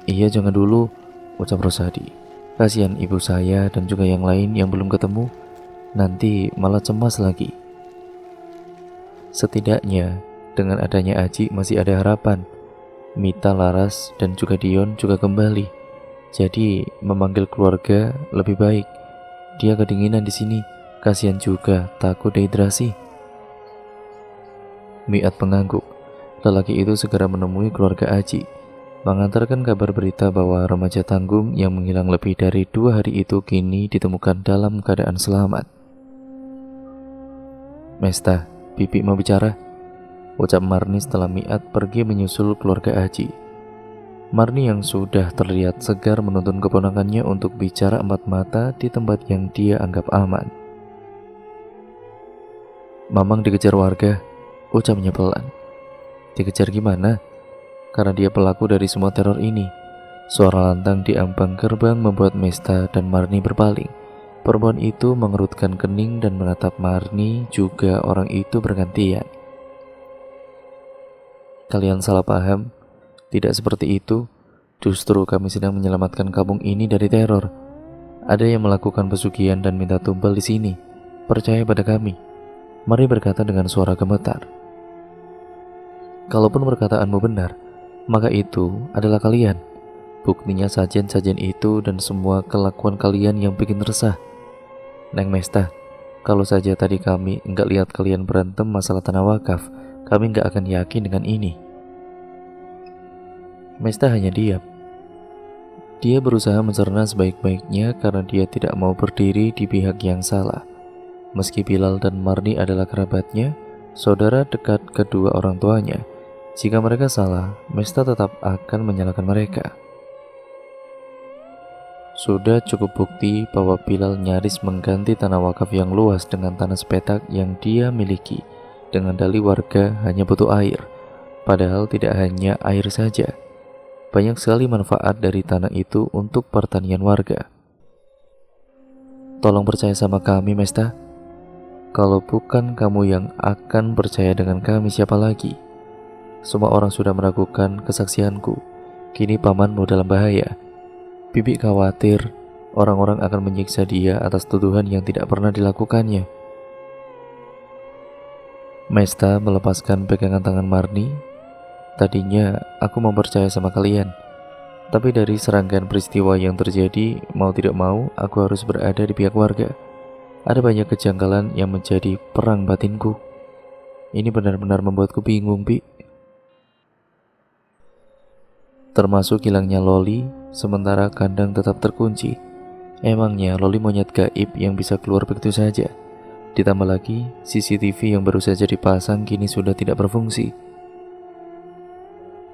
"Iya, jangan dulu," ucap Rosadi. "Kasihan ibu saya dan juga yang lain yang belum ketemu, nanti malah cemas lagi." Setidaknya dengan adanya Aji masih ada harapan. Mita, Laras, dan juga Dion juga kembali. Jadi memanggil keluarga lebih baik. Dia kedinginan di sini, kasihan juga takut dehidrasi. Miat mengangguk. Lelaki itu segera menemui keluarga Aji, mengantarkan kabar berita bahwa remaja tanggung yang menghilang lebih dari 2 hari itu kini ditemukan dalam keadaan selamat. "Mesta, Bibi mau bicara," ucap Marni setelah Miat pergi menyusul keluarga Aji. Marni yang sudah terlihat segar menuntun keponakannya untuk bicara empat mata di tempat yang dia anggap aman. "Mamang dikejar warga," ucapnya pelan. "Dikejar gimana?" "Karena dia pelaku dari semua teror ini." Suara lantang di ambang gerbang membuat Mesta dan Marni berpaling. Perempuan itu mengerutkan kening dan menatap Marni, juga orang itu bergantian. "Kalian salah paham. Tidak seperti itu. Justru kami sedang menyelamatkan kampung ini dari teror. Ada yang melakukan pesugihan dan minta tumbal di sini. Percaya pada kami." Marni berkata dengan suara gemetar, "Kalaupun perkataanmu benar, maka itu adalah kalian. Buktinya sajian-sajian itu dan semua kelakuan kalian yang bikin resah. Neng Mesta, kalau saja tadi kami enggak lihat kalian berantem masalah tanah wakaf, kami enggak akan yakin dengan ini." Mesta hanya diam. Dia berusaha mencerna sebaik-baiknya karena dia tidak mau berdiri di pihak yang salah. Meski Bilal dan Marni adalah kerabatnya, saudara dekat kedua orang tuanya, jika mereka salah, Mesta tetap akan menyalahkan mereka. Sudah cukup bukti bahwa Bilal nyaris mengganti tanah wakaf yang luas dengan tanah sepetak yang dia miliki, dengan dalih warga hanya butuh air. Padahal tidak hanya air saja, banyak sekali manfaat dari tanah itu untuk pertanian warga. Tolong percaya sama kami, Mesta. Kalau bukan kamu yang akan percaya dengan kami, siapa lagi? Semua orang sudah meragukan kesaksianku. Kini pamanmu dalam bahaya. Bibi khawatir orang-orang akan menyiksa dia atas tuduhan yang tidak pernah dilakukannya. Mesta melepaskan pegangan tangan Marni. Tadinya aku mau percaya sama kalian, tapi dari serangkaian peristiwa yang terjadi, mau tidak mau aku harus berada di pihak warga. Ada banyak kejanggalan yang menjadi perang batinku. Ini benar-benar membuatku bingung, Bi. Termasuk hilangnya Loli, sementara kandang tetap terkunci. Emangnya Loli monyet gaib yang bisa keluar begitu saja? Ditambah lagi, CCTV yang baru saja dipasang kini sudah tidak berfungsi.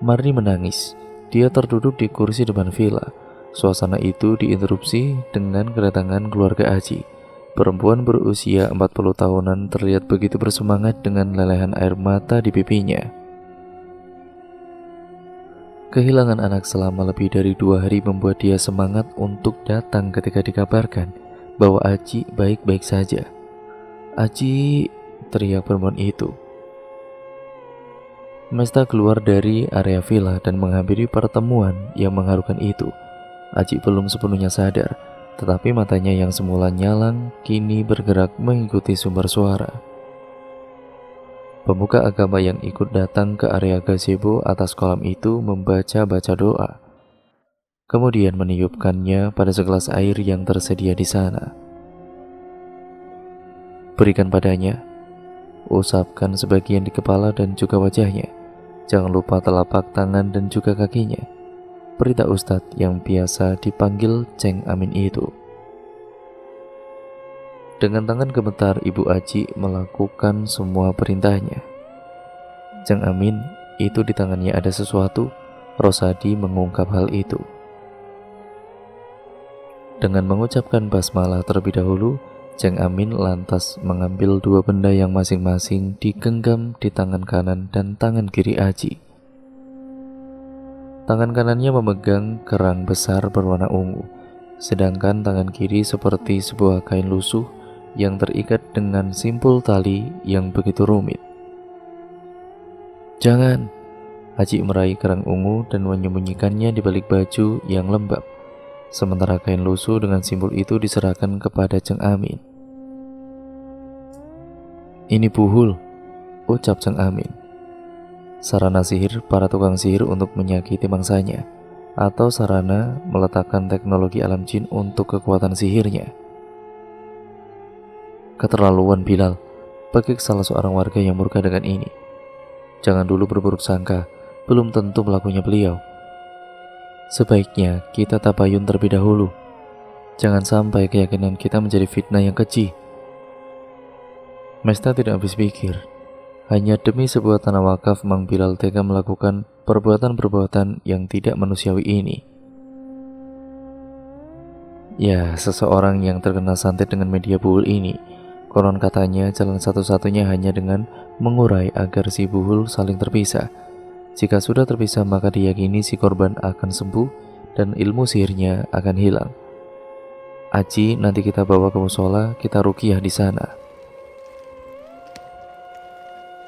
Marni menangis. Dia terduduk di kursi depan villa. Suasana itu diinterupsi dengan kedatangan keluarga Aji. Perempuan berusia 40 tahunan terlihat begitu bersemangat dengan lelehan air mata di pipinya. Kehilangan anak selama lebih dari 2 hari membuat dia semangat untuk datang ketika dikabarkan bahwa Aji baik-baik saja. "Aji!" teriak perempuan itu. Mesta keluar dari area villa dan menghampiri pertemuan yang mengharukan itu. Aji belum sepenuhnya sadar, tetapi matanya yang semula nyalang kini bergerak mengikuti sumber suara. Pemuka agama yang ikut datang ke area gazebo atas kolam itu membaca-baca doa, kemudian meniupkannya pada segelas air yang tersedia di sana. "Berikan padanya," usapkan sebagian di kepala dan juga wajahnya. "Jangan lupa telapak tangan dan juga kakinya," perintah Ustadz yang biasa dipanggil Ceng Amin itu. Dengan tangan gemetar, Ibu Aji melakukan semua perintahnya. Ceng Amin itu di tangannya ada sesuatu. Rosadi mengungkap hal itu. Dengan mengucapkan basmalah terlebih dahulu, Ceng Amin lantas mengambil 2 benda yang masing-masing digenggam di tangan kanan dan tangan kiri Aji. Tangan kanannya memegang kerang besar berwarna ungu, sedangkan tangan kiri seperti sebuah kain lusuh yang terikat dengan simpul tali yang begitu rumit. "Jangan!" Aji meraih kerang ungu dan menyembunyikannya di balik baju yang lembab. Sementara kain lusuh dengan simbol itu diserahkan kepada Ceng Amin. "Ini puhul," ucap Ceng Amin. Sarana sihir para tukang sihir untuk menyakiti mangsanya, atau sarana meletakkan teknologi alam jin untuk kekuatan sihirnya. "Keterlaluan Bilal," pekik salah seorang warga yang murka dengan ini. "Jangan dulu berburuk sangka, belum tentu pelakunya beliau. Sebaiknya kita tabayun terlebih dahulu. Jangan sampai keyakinan kita menjadi fitnah yang keji." Mesta tidak habis pikir. Hanya demi sebuah tanah wakaf, Mang Bilal tega melakukan perbuatan-perbuatan yang tidak manusiawi ini. Ya, seseorang yang terkena santet dengan media buhul ini, konon katanya jalan satu-satunya hanya dengan mengurai agar si buhul saling terpisah. Jika sudah terpisah, maka diyakini si korban akan sembuh dan ilmu sihirnya akan hilang. "Aji, nanti kita bawa ke musola, kita ruqyah di sana."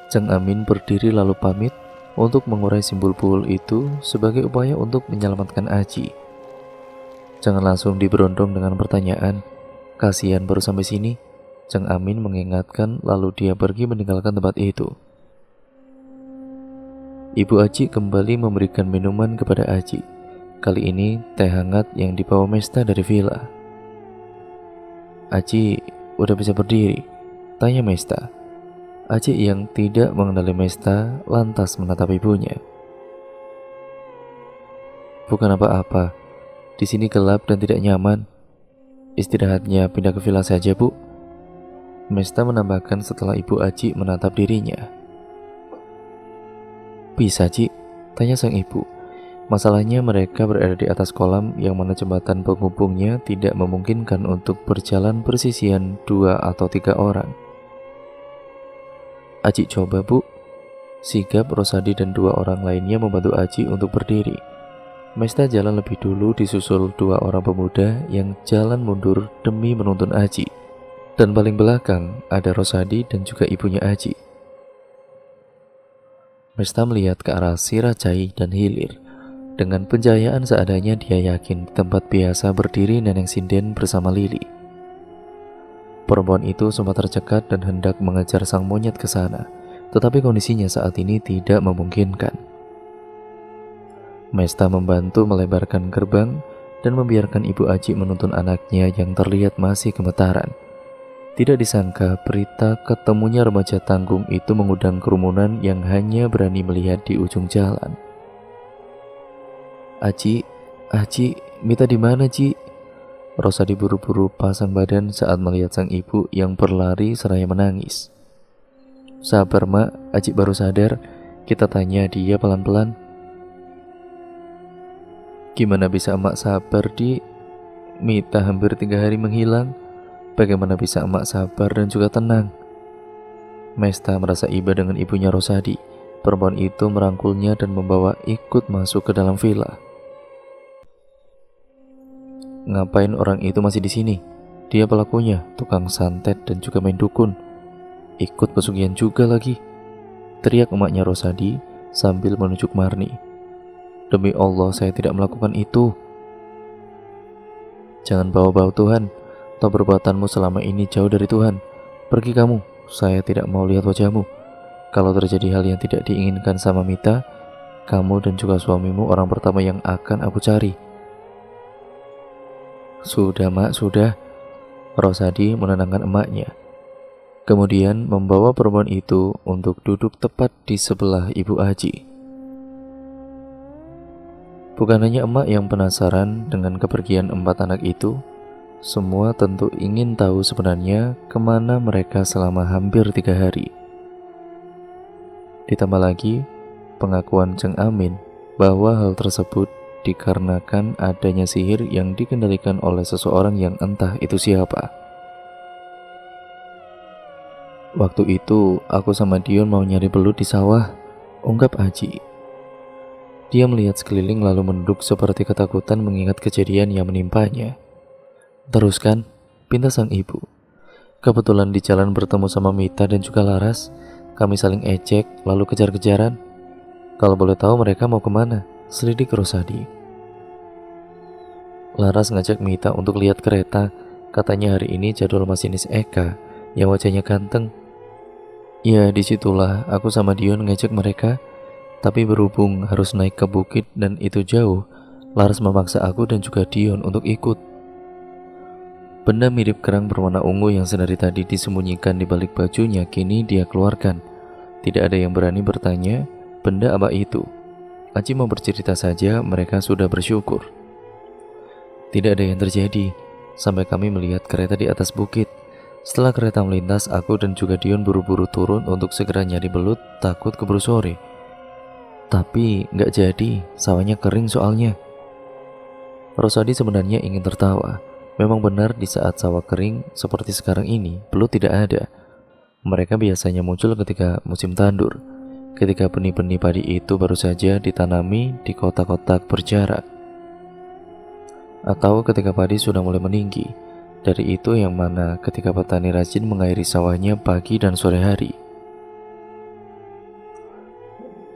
Ceng Amin berdiri lalu pamit untuk mengurai simbol buhul itu sebagai upaya untuk menyelamatkan Aji. Jangan langsung diberondong dengan pertanyaan, "Kasihan baru sampai sini." Ceng Amin mengingatkan lalu dia pergi meninggalkan tempat itu. Ibu Aji kembali memberikan minuman kepada Aji. Kali ini teh hangat yang dibawa Mesta dari villa. "Aji, udah bisa berdiri?" tanya Mesta. Aji yang tidak mengenali Mesta lantas menatap ibunya. "Bukan apa-apa, di sini gelap dan tidak nyaman. Istirahatnya pindah ke villa saja, Bu," Mesta menambahkan setelah Ibu Aji menatap dirinya. "Bisa, Ci?" tanya sang ibu. Masalahnya mereka berada di atas kolam yang mana jembatan penghubungnya tidak memungkinkan untuk berjalan bersisian 2 atau 3 orang. "Aji coba, Bu." Sigap, Rosadi dan 2 orang lainnya membantu Aji untuk berdiri. Mesta jalan lebih dulu disusul 2 orang pemuda yang jalan mundur demi menuntun Aji. Dan paling belakang ada Rosadi dan juga ibunya Aji. Mesta melihat ke arah Sirajai dan Hilir. Dengan pencahayaan seadanya dia yakin di tempat biasa berdiri Neneng Sinden bersama Lili. Perempuan itu sempat tercekat dan hendak mengejar sang monyet ke sana, tetapi kondisinya saat ini tidak memungkinkan. Mesta membantu melebarkan gerbang dan membiarkan Ibu Aji menuntun anaknya yang terlihat masih gemetaran. Tidak disangka berita ketemunya remaja tanggung itu mengundang kerumunan yang hanya berani melihat di ujung jalan. Aji, Mita di mana, Ci?" Rosadi buru-buru pasang badan saat melihat sang ibu yang berlari seraya menangis. "Sabar, Mak, Aji baru sadar. Kita tanya dia pelan-pelan." "Gimana bisa emak sabar, Di? Mita hampir 3 hari menghilang. Bagaimana bisa emak sabar dan juga tenang?" Mesta merasa iba dengan ibunya Rosadi. Perempuan itu merangkulnya dan membawa ikut masuk ke dalam villa. "Ngapain orang itu masih di sini? Dia pelakunya, tukang santet dan juga main dukun. Ikut pesugihan juga lagi," teriak emaknya Rosadi sambil menunjuk Marni. "Demi Allah, saya tidak melakukan itu." "Jangan bawa-bawa Tuhan. Toh perbuatanmu selama ini jauh dari Tuhan. Pergi kamu, saya tidak mau lihat wajahmu. Kalau terjadi hal yang tidak diinginkan sama Mita, kamu dan juga suamimu orang pertama yang akan aku cari." "Sudah, Mak, sudah." Rosadi menenangkan emaknya. Kemudian membawa perempuan itu untuk duduk tepat di sebelah Ibu Aji. Bukan hanya emak yang penasaran dengan kepergian 4 anak itu, semua tentu ingin tahu sebenarnya kemana mereka selama hampir 3 hari. Ditambah lagi pengakuan Ceng Amin bahwa hal tersebut dikarenakan adanya sihir yang dikendalikan oleh seseorang yang entah itu siapa. "Waktu itu aku sama Dion mau nyari belut di sawah," ungkap Aji. Dia melihat sekeliling lalu menunduk seperti ketakutan mengingat kejadian yang menimpanya. "Teruskan," pinta sang ibu. "Kebetulan di jalan bertemu sama Mita dan juga Laras. Kami saling ejek lalu kejar-kejaran. Kalau boleh tahu mereka mau kemana?" selidik Rosadi. "Laras ngajak Mita untuk lihat kereta. Katanya hari ini jadwal masinis Eka yang wajahnya ganteng. Ya disitulah aku sama Dion ngajak mereka. Tapi berhubung harus naik ke bukit dan itu jauh, Laras memaksa aku dan juga Dion untuk ikut." Benda mirip kerang berwarna ungu yang sedari tadi disembunyikan di balik bajunya kini dia keluarkan. Tidak ada yang berani bertanya benda apa itu. Aji mau bercerita saja, mereka sudah bersyukur. Tidak ada yang terjadi sampai kami melihat kereta di atas bukit. Setelah kereta melintas, aku dan juga Dion buru-buru turun untuk segera nyari belut, takut keburu sore. Tapi nggak jadi, sawahnya kering soalnya. Rosadi sebenarnya ingin tertawa. Memang benar di saat sawah kering seperti sekarang ini, belut tidak ada. Mereka biasanya muncul ketika musim tandur, ketika benih-benih padi itu baru saja ditanami di kotak-kotak berjarak, atau ketika padi sudah mulai meninggi. Dari itu yang mana ketika petani rajin mengairi sawahnya pagi dan sore hari.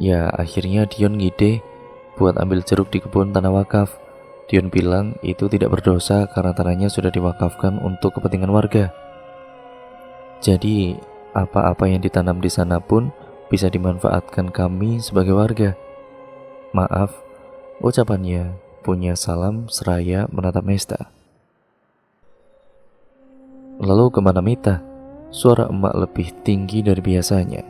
Ya akhirnya Dion ngide buat ambil jeruk di kebun tanah wakaf. Dion bilang itu tidak berdosa karena tanahnya sudah diwakafkan untuk kepentingan warga. Jadi, apa-apa yang ditanam di sana pun bisa dimanfaatkan kami sebagai warga. Maaf, ucapannya punya salam seraya menatap Mesta. Lalu kemana Mita? Suara emak lebih tinggi dari biasanya.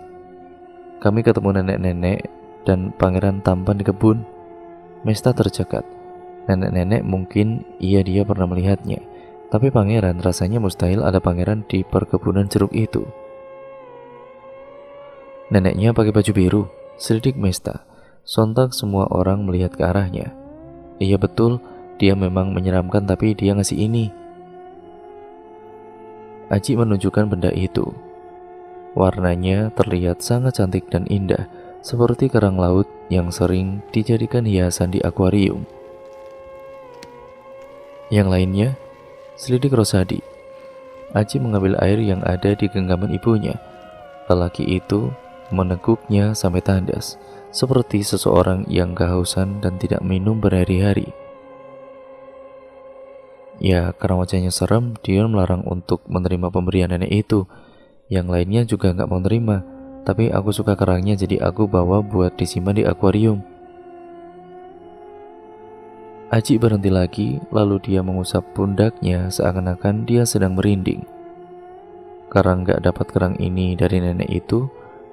Kami ketemu nenek-nenek dan pangeran tampan di kebun. Mesta tercekat. Nenek-nenek mungkin dia pernah melihatnya, tapi pangeran rasanya mustahil ada pangeran di perkebunan jeruk itu. Neneknya pakai baju biru, selidik Mesta. Sontak semua orang melihat ke arahnya. Iya betul, dia memang menyeramkan, tapi dia ngasih ini. Aji menunjukkan benda itu. Warnanya terlihat sangat cantik dan indah, seperti kerang laut yang sering dijadikan hiasan di akuarium. Yang lainnya, selidik Rosadi. Aji mengambil air yang ada di genggaman ibunya. Lelaki itu meneguknya sampai tandas, seperti seseorang yang kehausan dan tidak minum berhari-hari. Ya, karena wajahnya serem, dia melarang untuk menerima pemberian nenek itu. Yang lainnya juga nggak mau menerima, tapi aku suka kerangnya, jadi aku bawa buat disimpan di akuarium. Aji berhenti lagi, lalu dia mengusap pundaknya seakan-akan dia sedang merinding. Karena nggak dapat kerang ini dari nenek itu,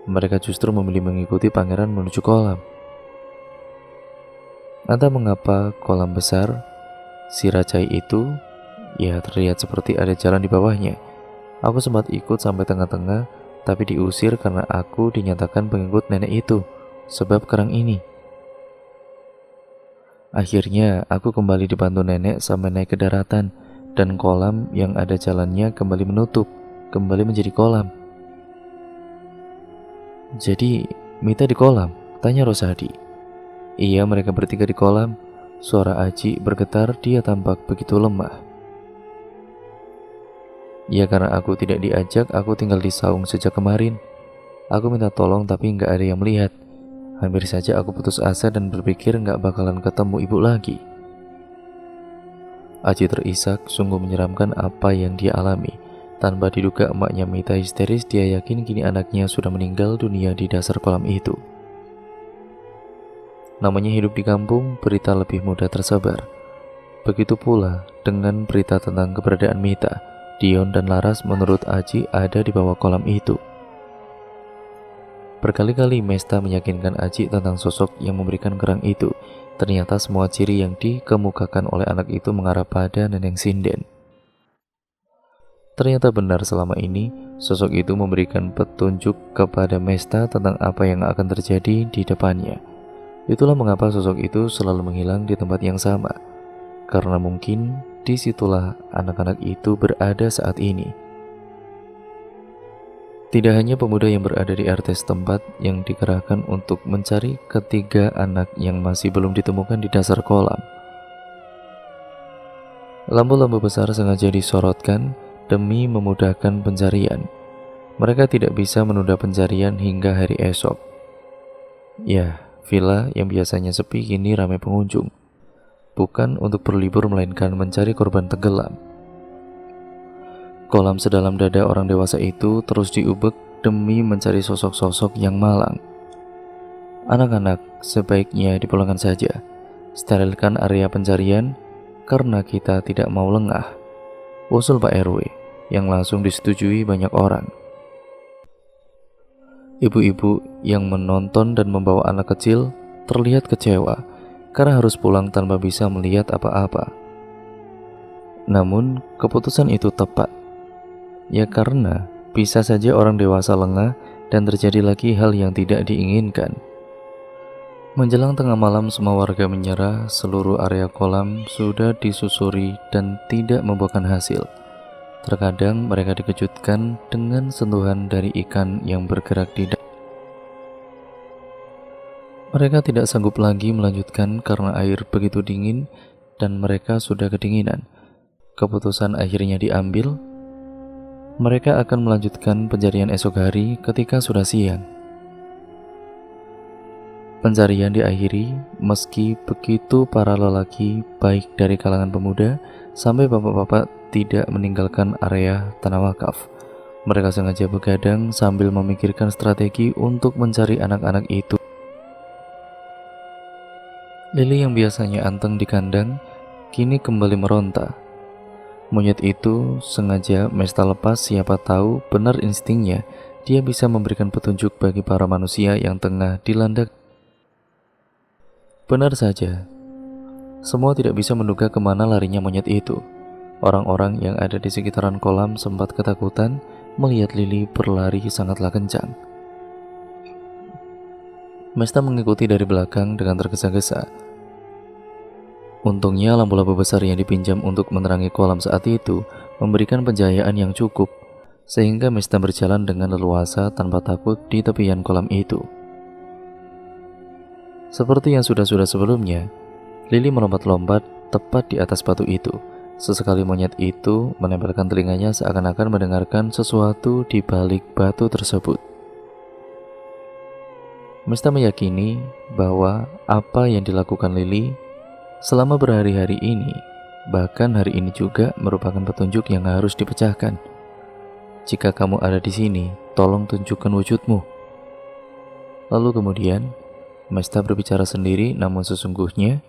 mereka justru memilih mengikuti pangeran menuju kolam. Entah mengapa kolam besar si Racai itu, ya terlihat seperti ada jalan di bawahnya. Aku sempat ikut sampai tengah-tengah, tapi diusir karena aku dinyatakan pengikut nenek itu, sebab kerang ini. Akhirnya aku kembali dibantu nenek sampai naik ke daratan, dan kolam yang ada jalannya kembali menutup, kembali menjadi kolam. Jadi, Mita di kolam? Tanya Rosadi. Iya, mereka bertiga di kolam. Suara Aji bergetar, dia tampak begitu lemah. Ya karena aku tidak diajak, aku tinggal di saung sejak kemarin. Aku minta tolong tapi nggak ada yang melihat. Hampir saja aku putus asa dan berpikir nggak bakalan ketemu ibu lagi. Aji terisak, sungguh menyeramkan apa yang dia alami. Tanpa diduga emaknya Mita histeris, dia yakin kini anaknya sudah meninggal dunia di dasar kolam itu. Namanya hidup di kampung, berita lebih mudah tersebar. Begitu pula dengan berita tentang keberadaan Mita. Dion dan Laras menurut Aji ada di bawah kolam itu. Berkali-kali Mesta meyakinkan Aji tentang sosok yang memberikan kerang itu. Ternyata semua ciri yang dikemukakan oleh anak itu mengarah pada Neneng Sinden. Ternyata benar selama ini, sosok itu memberikan petunjuk kepada Mesta tentang apa yang akan terjadi di depannya. Itulah mengapa sosok itu selalu menghilang di tempat yang sama. Karena mungkin disitulah anak-anak itu berada saat ini. Tidak hanya pemuda yang berada di RT setempat yang dikerahkan untuk mencari ketiga anak yang masih belum ditemukan di dasar kolam. Lampu-lampu besar sengaja disorotkan demi memudahkan pencarian. Mereka tidak bisa menunda pencarian hingga hari esok. Ya, villa yang biasanya sepi kini ramai pengunjung. Bukan untuk berlibur melainkan mencari korban tenggelam. Kolam sedalam dada orang dewasa itu terus diubek demi mencari sosok-sosok yang malang. Anak-anak sebaiknya dipulangkan saja. Sterilkan area pencarian karena kita tidak mau lengah. Usul Pak RW yang langsung disetujui banyak orang. Ibu-ibu yang menonton dan membawa anak kecil terlihat kecewa karena harus pulang tanpa bisa melihat apa-apa. Namun, keputusan itu tepat. Ya karena bisa saja orang dewasa lengah dan terjadi lagi hal yang tidak diinginkan. Menjelang tengah malam semua warga menyerah, seluruh area kolam sudah disusuri dan tidak membuahkan hasil. Terkadang mereka dikejutkan dengan sentuhan dari ikan yang bergerak di dalam. Mereka tidak sanggup lagi melanjutkan karena air begitu dingin dan mereka sudah kedinginan. Keputusan akhirnya diambil. Mereka akan melanjutkan pencarian esok hari ketika sudah siang. Pencarian diakhiri meski begitu para lelaki baik dari kalangan pemuda sampai bapak-bapak tidak meninggalkan area tanah wakaf. Mereka sengaja begadang sambil memikirkan strategi untuk mencari anak-anak itu. Lili yang biasanya anteng di kandang, kini kembali meronta. Monyet itu sengaja Mesta lepas, siapa tahu benar instingnya, dia bisa memberikan petunjuk bagi para manusia yang tengah dilanda. Benar saja, semua tidak bisa menduga kemana larinya monyet itu. Orang-orang yang ada di sekitaran kolam sempat ketakutan melihat Lili berlari sangatlah kencang. Mesta mengikuti dari belakang dengan tergesa-gesa. Untungnya lampu-lampu besar yang dipinjam untuk menerangi kolam saat itu memberikan pencahayaan yang cukup, sehingga Mesta berjalan dengan leluasa tanpa takut di tepian kolam itu. Seperti yang sudah-sudah sebelumnya, Lili melompat-lompat tepat di atas batu itu. Sesekali monyet itu menempelkan telinganya seakan-akan mendengarkan sesuatu di balik batu tersebut. Mesta meyakini bahwa apa yang dilakukan Lili selama berhari-hari ini, bahkan hari ini juga, merupakan petunjuk yang harus dipecahkan. Jika kamu ada di sini, tolong tunjukkan wujudmu. Lalu kemudian, Mesta berbicara sendiri, namun sesungguhnya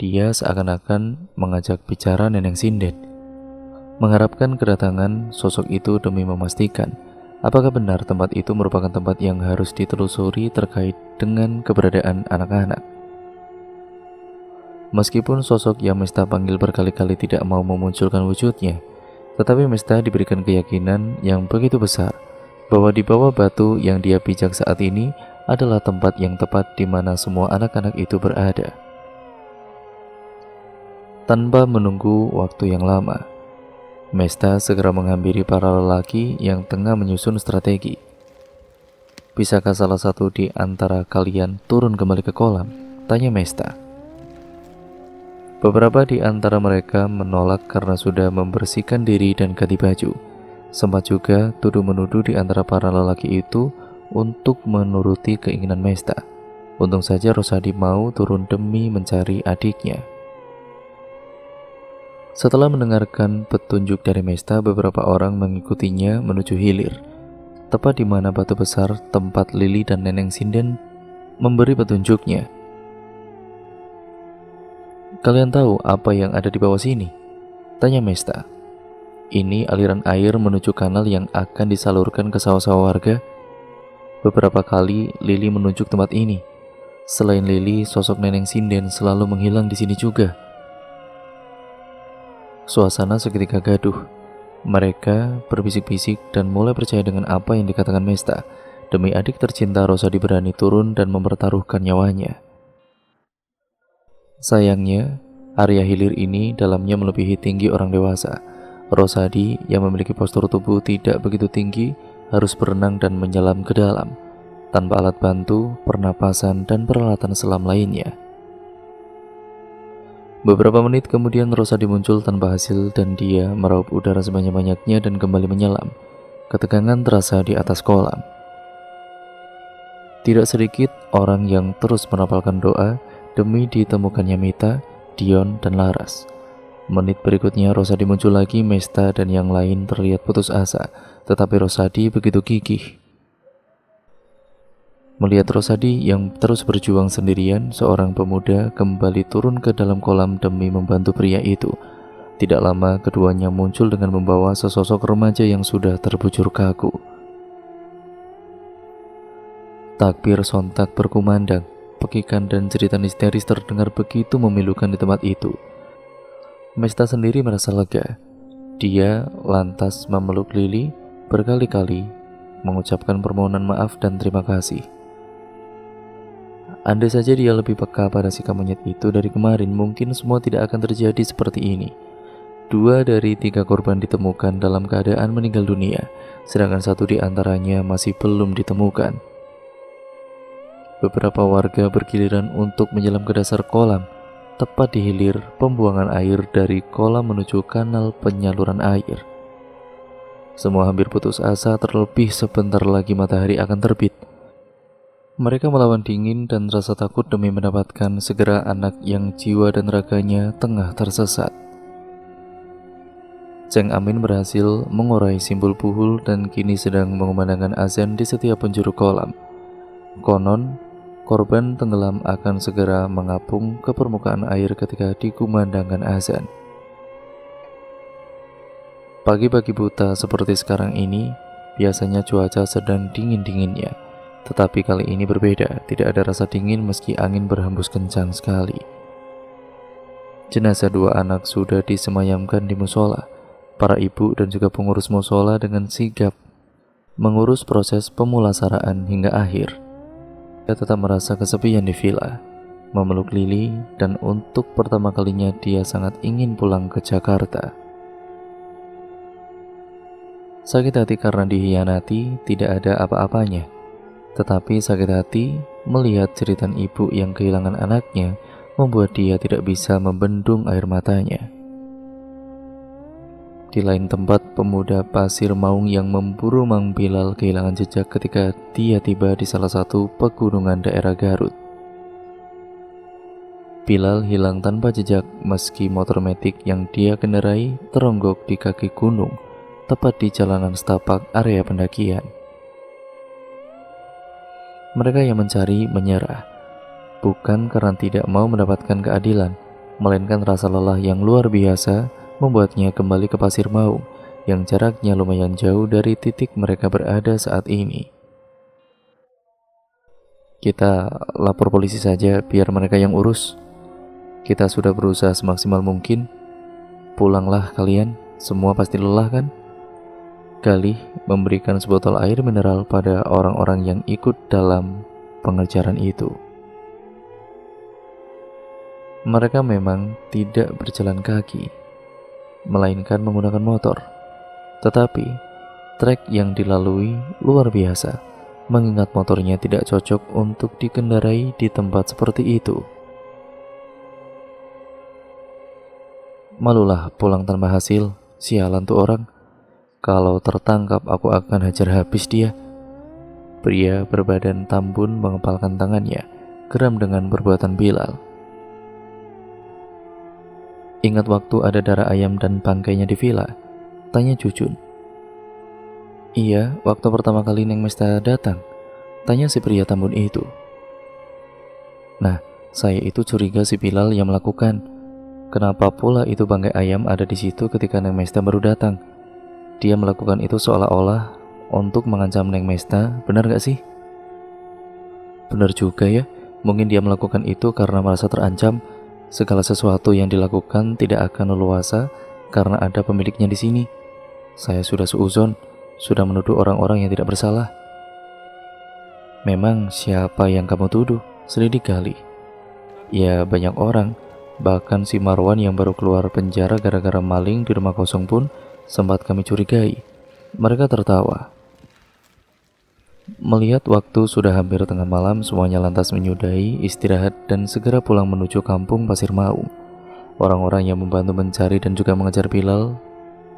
dia seakan-akan mengajak bicara Nenek Sinden, mengharapkan kedatangan sosok itu demi memastikan apakah benar tempat itu merupakan tempat yang harus ditelusuri terkait dengan keberadaan anak-anak. Meskipun sosok yang Mesta panggil berkali-kali tidak mau memunculkan wujudnya, tetapi Mesta diberikan keyakinan yang begitu besar bahwa di bawah batu yang dia pijak saat ini adalah tempat yang tepat di mana semua anak-anak itu berada. Tanpa menunggu waktu yang lama, Mesta segera menghampiri para lelaki yang tengah menyusun strategi. Bisakah salah satu di antara kalian turun kembali ke kolam? Tanya Mesta. Beberapa di antara mereka menolak karena sudah membersihkan diri dan ganti baju. Sempat juga tuduh-menuduh di antara para lelaki itu untuk menuruti keinginan Mesta. Untung saja Rosadi mau turun demi mencari adiknya. Setelah mendengarkan petunjuk dari Mesta, beberapa orang mengikutinya menuju hilir, tepat di mana batu besar tempat Lili dan Nenek Sinden memberi petunjuknya. Kalian tahu apa yang ada di bawah sini? Tanya Mesta. Ini aliran air menuju kanal yang akan disalurkan ke sawah-sawah warga. Beberapa kali Lili menunjuk tempat ini. Selain Lili, sosok Nenek Sinden selalu menghilang di sini juga. Suasana seketika gaduh. Mereka berbisik-bisik dan mulai percaya dengan apa yang dikatakan Mesta. Demi adik tercinta, Rosadi berani turun dan mempertaruhkan nyawanya. Sayangnya, area hilir ini dalamnya melebihi tinggi orang dewasa. Rosadi yang memiliki postur tubuh tidak begitu tinggi harus berenang dan menyelam ke dalam, tanpa alat bantu, pernapasan, dan peralatan selam lainnya. Beberapa menit kemudian Rosadi muncul tanpa hasil dan dia meraup udara sebanyak-banyaknya dan kembali menyelam. Ketegangan terasa di atas kolam. Tidak sedikit orang yang terus menapalkan doa demi ditemukannya Mita, Dion, dan Laras. Menit berikutnya Rosadi muncul lagi. Mesta dan yang lain terlihat putus asa, tetapi Rosadi begitu gigih. Melihat Rosadi yang terus berjuang sendirian, seorang pemuda kembali turun ke dalam kolam demi membantu pria itu. Tidak lama keduanya muncul dengan membawa sesosok remaja yang sudah terbujur kaku. Takbir sontak berkumandang, pekikan dan cerita histeris terdengar begitu memilukan di tempat itu. Mesta sendiri merasa lega. Dia lantas memeluk Lili berkali-kali, mengucapkan permohonan maaf dan terima kasih. Andai saja dia lebih peka pada sikap monyet itu dari kemarin, mungkin semua tidak akan terjadi seperti ini. 2 dari 3 korban ditemukan dalam keadaan meninggal dunia, sedangkan 1 di antaranya masih belum ditemukan. Beberapa warga bergiliran untuk menyelam ke dasar kolam, tepat di hilir pembuangan air dari kolam menuju kanal penyaluran air. Semua hampir putus asa, terlebih sebentar lagi matahari akan terbit. Mereka melawan dingin dan rasa takut demi mendapatkan segera anak yang jiwa dan raganya tengah tersesat. Cheng Amin berhasil mengurai Simpul Puhul dan kini sedang mengumandangkan azan di setiap penjuru kolam. Konon, korban tenggelam akan segera mengapung ke permukaan air ketika dikumandangkan azan. Pagi-pagi buta seperti sekarang ini, biasanya cuaca sedang dingin-dinginnya. Tetapi kali ini berbeda, tidak ada rasa dingin meski angin berhembus kencang sekali. Jenazah dua anak sudah disemayamkan di musola. Para ibu dan juga pengurus musola dengan sigap mengurus proses pemulasaraan hingga akhir. Dia tetap merasa kesepian di villa, memeluk Lili, dan untuk pertama kalinya dia sangat ingin pulang ke Jakarta. Sakit hati karena dikhianati tidak ada apa-apanya, tetapi sakit hati melihat jeritan ibu yang kehilangan anaknya membuat dia tidak bisa membendung air matanya. Di lain tempat, pemuda Pasir Maung yang memburu Mang Bilal kehilangan jejak ketika dia tiba di salah satu pegunungan daerah Garut. Bilal hilang tanpa jejak meski motor metik yang dia kendarai teronggok di kaki gunung, tepat di jalanan setapak area pendakian. Mereka yang mencari menyerah, bukan karena tidak mau mendapatkan keadilan, melainkan rasa lelah yang luar biasa membuatnya kembali ke Pasir Maung yang jaraknya lumayan jauh dari titik mereka berada saat ini. Kita lapor polisi saja biar mereka yang urus. Kita sudah berusaha semaksimal mungkin. Pulanglah kalian, semua pasti lelah kan? Galih memberikan sebotol air mineral pada orang-orang yang ikut dalam pengejaran itu. Mereka memang tidak berjalan kaki, melainkan menggunakan motor. Tetapi trek yang dilalui luar biasa, mengingat motornya tidak cocok untuk dikendarai di tempat seperti itu. Malulah pulang tanpa hasil, sialan tuh orang. Kalau tertangkap aku akan hajar habis dia. Pria berbadan tambun mengepalkan tangannya, geram dengan perbuatan Bilal. Ingat waktu ada darah ayam dan bangkainya di villa? Tanya Jujun. Iya, waktu pertama kali Neng Mesta datang. Tanya si pria tambun itu. Nah, saya itu curiga si Bilal yang melakukan. Kenapa pula itu bangkai ayam ada di situ ketika Neng Mesta baru datang? Dia melakukan itu seolah-olah untuk mengancam Neng Mesta, benar gak sih? Benar juga ya, mungkin dia melakukan itu karena merasa terancam. Segala sesuatu yang dilakukan tidak akan leluasa karena ada pemiliknya di sini. Saya sudah suuzon, sudah menuduh orang-orang yang tidak bersalah. Memang siapa yang kamu tuduh? Selidik Galih. Ya banyak orang, bahkan si Marwan yang baru keluar penjara gara-gara maling di rumah kosong pun sempat kami curigai. Mereka tertawa. Melihat waktu sudah hampir tengah malam, semuanya lantas menyudahi istirahat dan segera pulang menuju kampung Pasir Maung. Orang-orang yang membantu mencari dan juga mengejar Bilal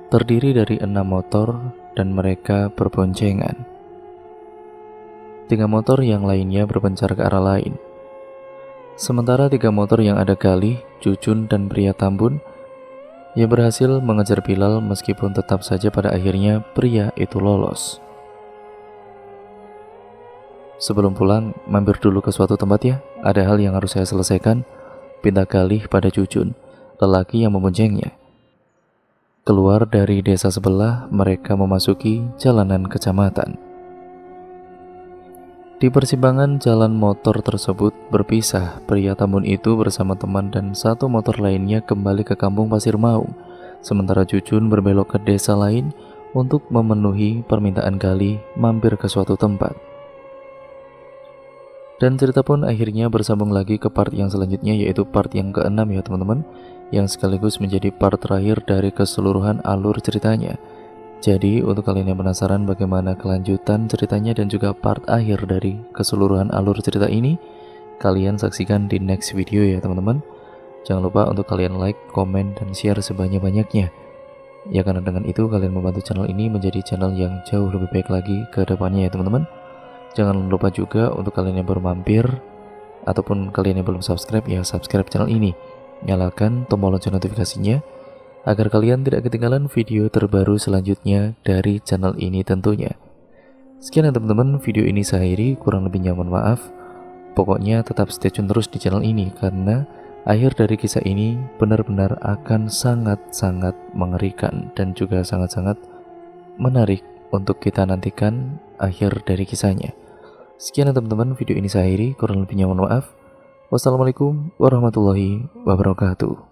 terdiri dari 6 motor dan mereka berboncengan. 3 motor yang lainnya berpencar ke arah lain. Sementara 3 motor yang ada Galih, Jujun, dan pria tambun yang berhasil mengejar Bilal meskipun tetap saja pada akhirnya pria itu lolos. Sebelum pulang, mampir dulu ke suatu tempat ya. Ada hal yang harus saya selesaikan. Pinta Galih pada Jujun, lelaki yang memboncengnya. Keluar dari desa sebelah, mereka memasuki jalanan kecamatan. Di persimpangan jalan motor tersebut berpisah. Pria tambun itu bersama teman dan 1 motor lainnya kembali ke kampung Pasir Maung. Sementara Jujun berbelok ke desa lain untuk memenuhi permintaan Galih mampir ke suatu tempat. Dan cerita pun akhirnya bersambung lagi ke part yang selanjutnya, yaitu part yang ke-6 ya teman-teman, yang sekaligus menjadi part terakhir dari keseluruhan alur ceritanya. Jadi untuk kalian yang penasaran bagaimana kelanjutan ceritanya dan juga part akhir dari keseluruhan alur cerita ini, kalian saksikan di next video ya teman-teman. Jangan lupa untuk kalian like, komen, dan share sebanyak-banyaknya. Ya karena dengan itu kalian membantu channel ini menjadi channel yang jauh lebih baik lagi ke depannya ya teman-teman. Jangan lupa juga untuk kalian yang baru mampir ataupun kalian yang belum subscribe, ya subscribe channel ini. Nyalakan tombol lonceng notifikasinya agar kalian tidak ketinggalan video terbaru selanjutnya dari channel ini tentunya. Sekian ya teman-teman, video ini saya akhiri, kurang lebihnya mohon maaf. Pokoknya tetap stay tune terus di channel ini karena akhir dari kisah ini benar-benar akan sangat-sangat mengerikan dan juga sangat-sangat menarik untuk kita nantikan akhir dari kisahnya. Sekian ya teman-teman, video ini saya akhiri, kurang lebihnya mohon maaf. Wassalamualaikum warahmatullahi wabarakatuh.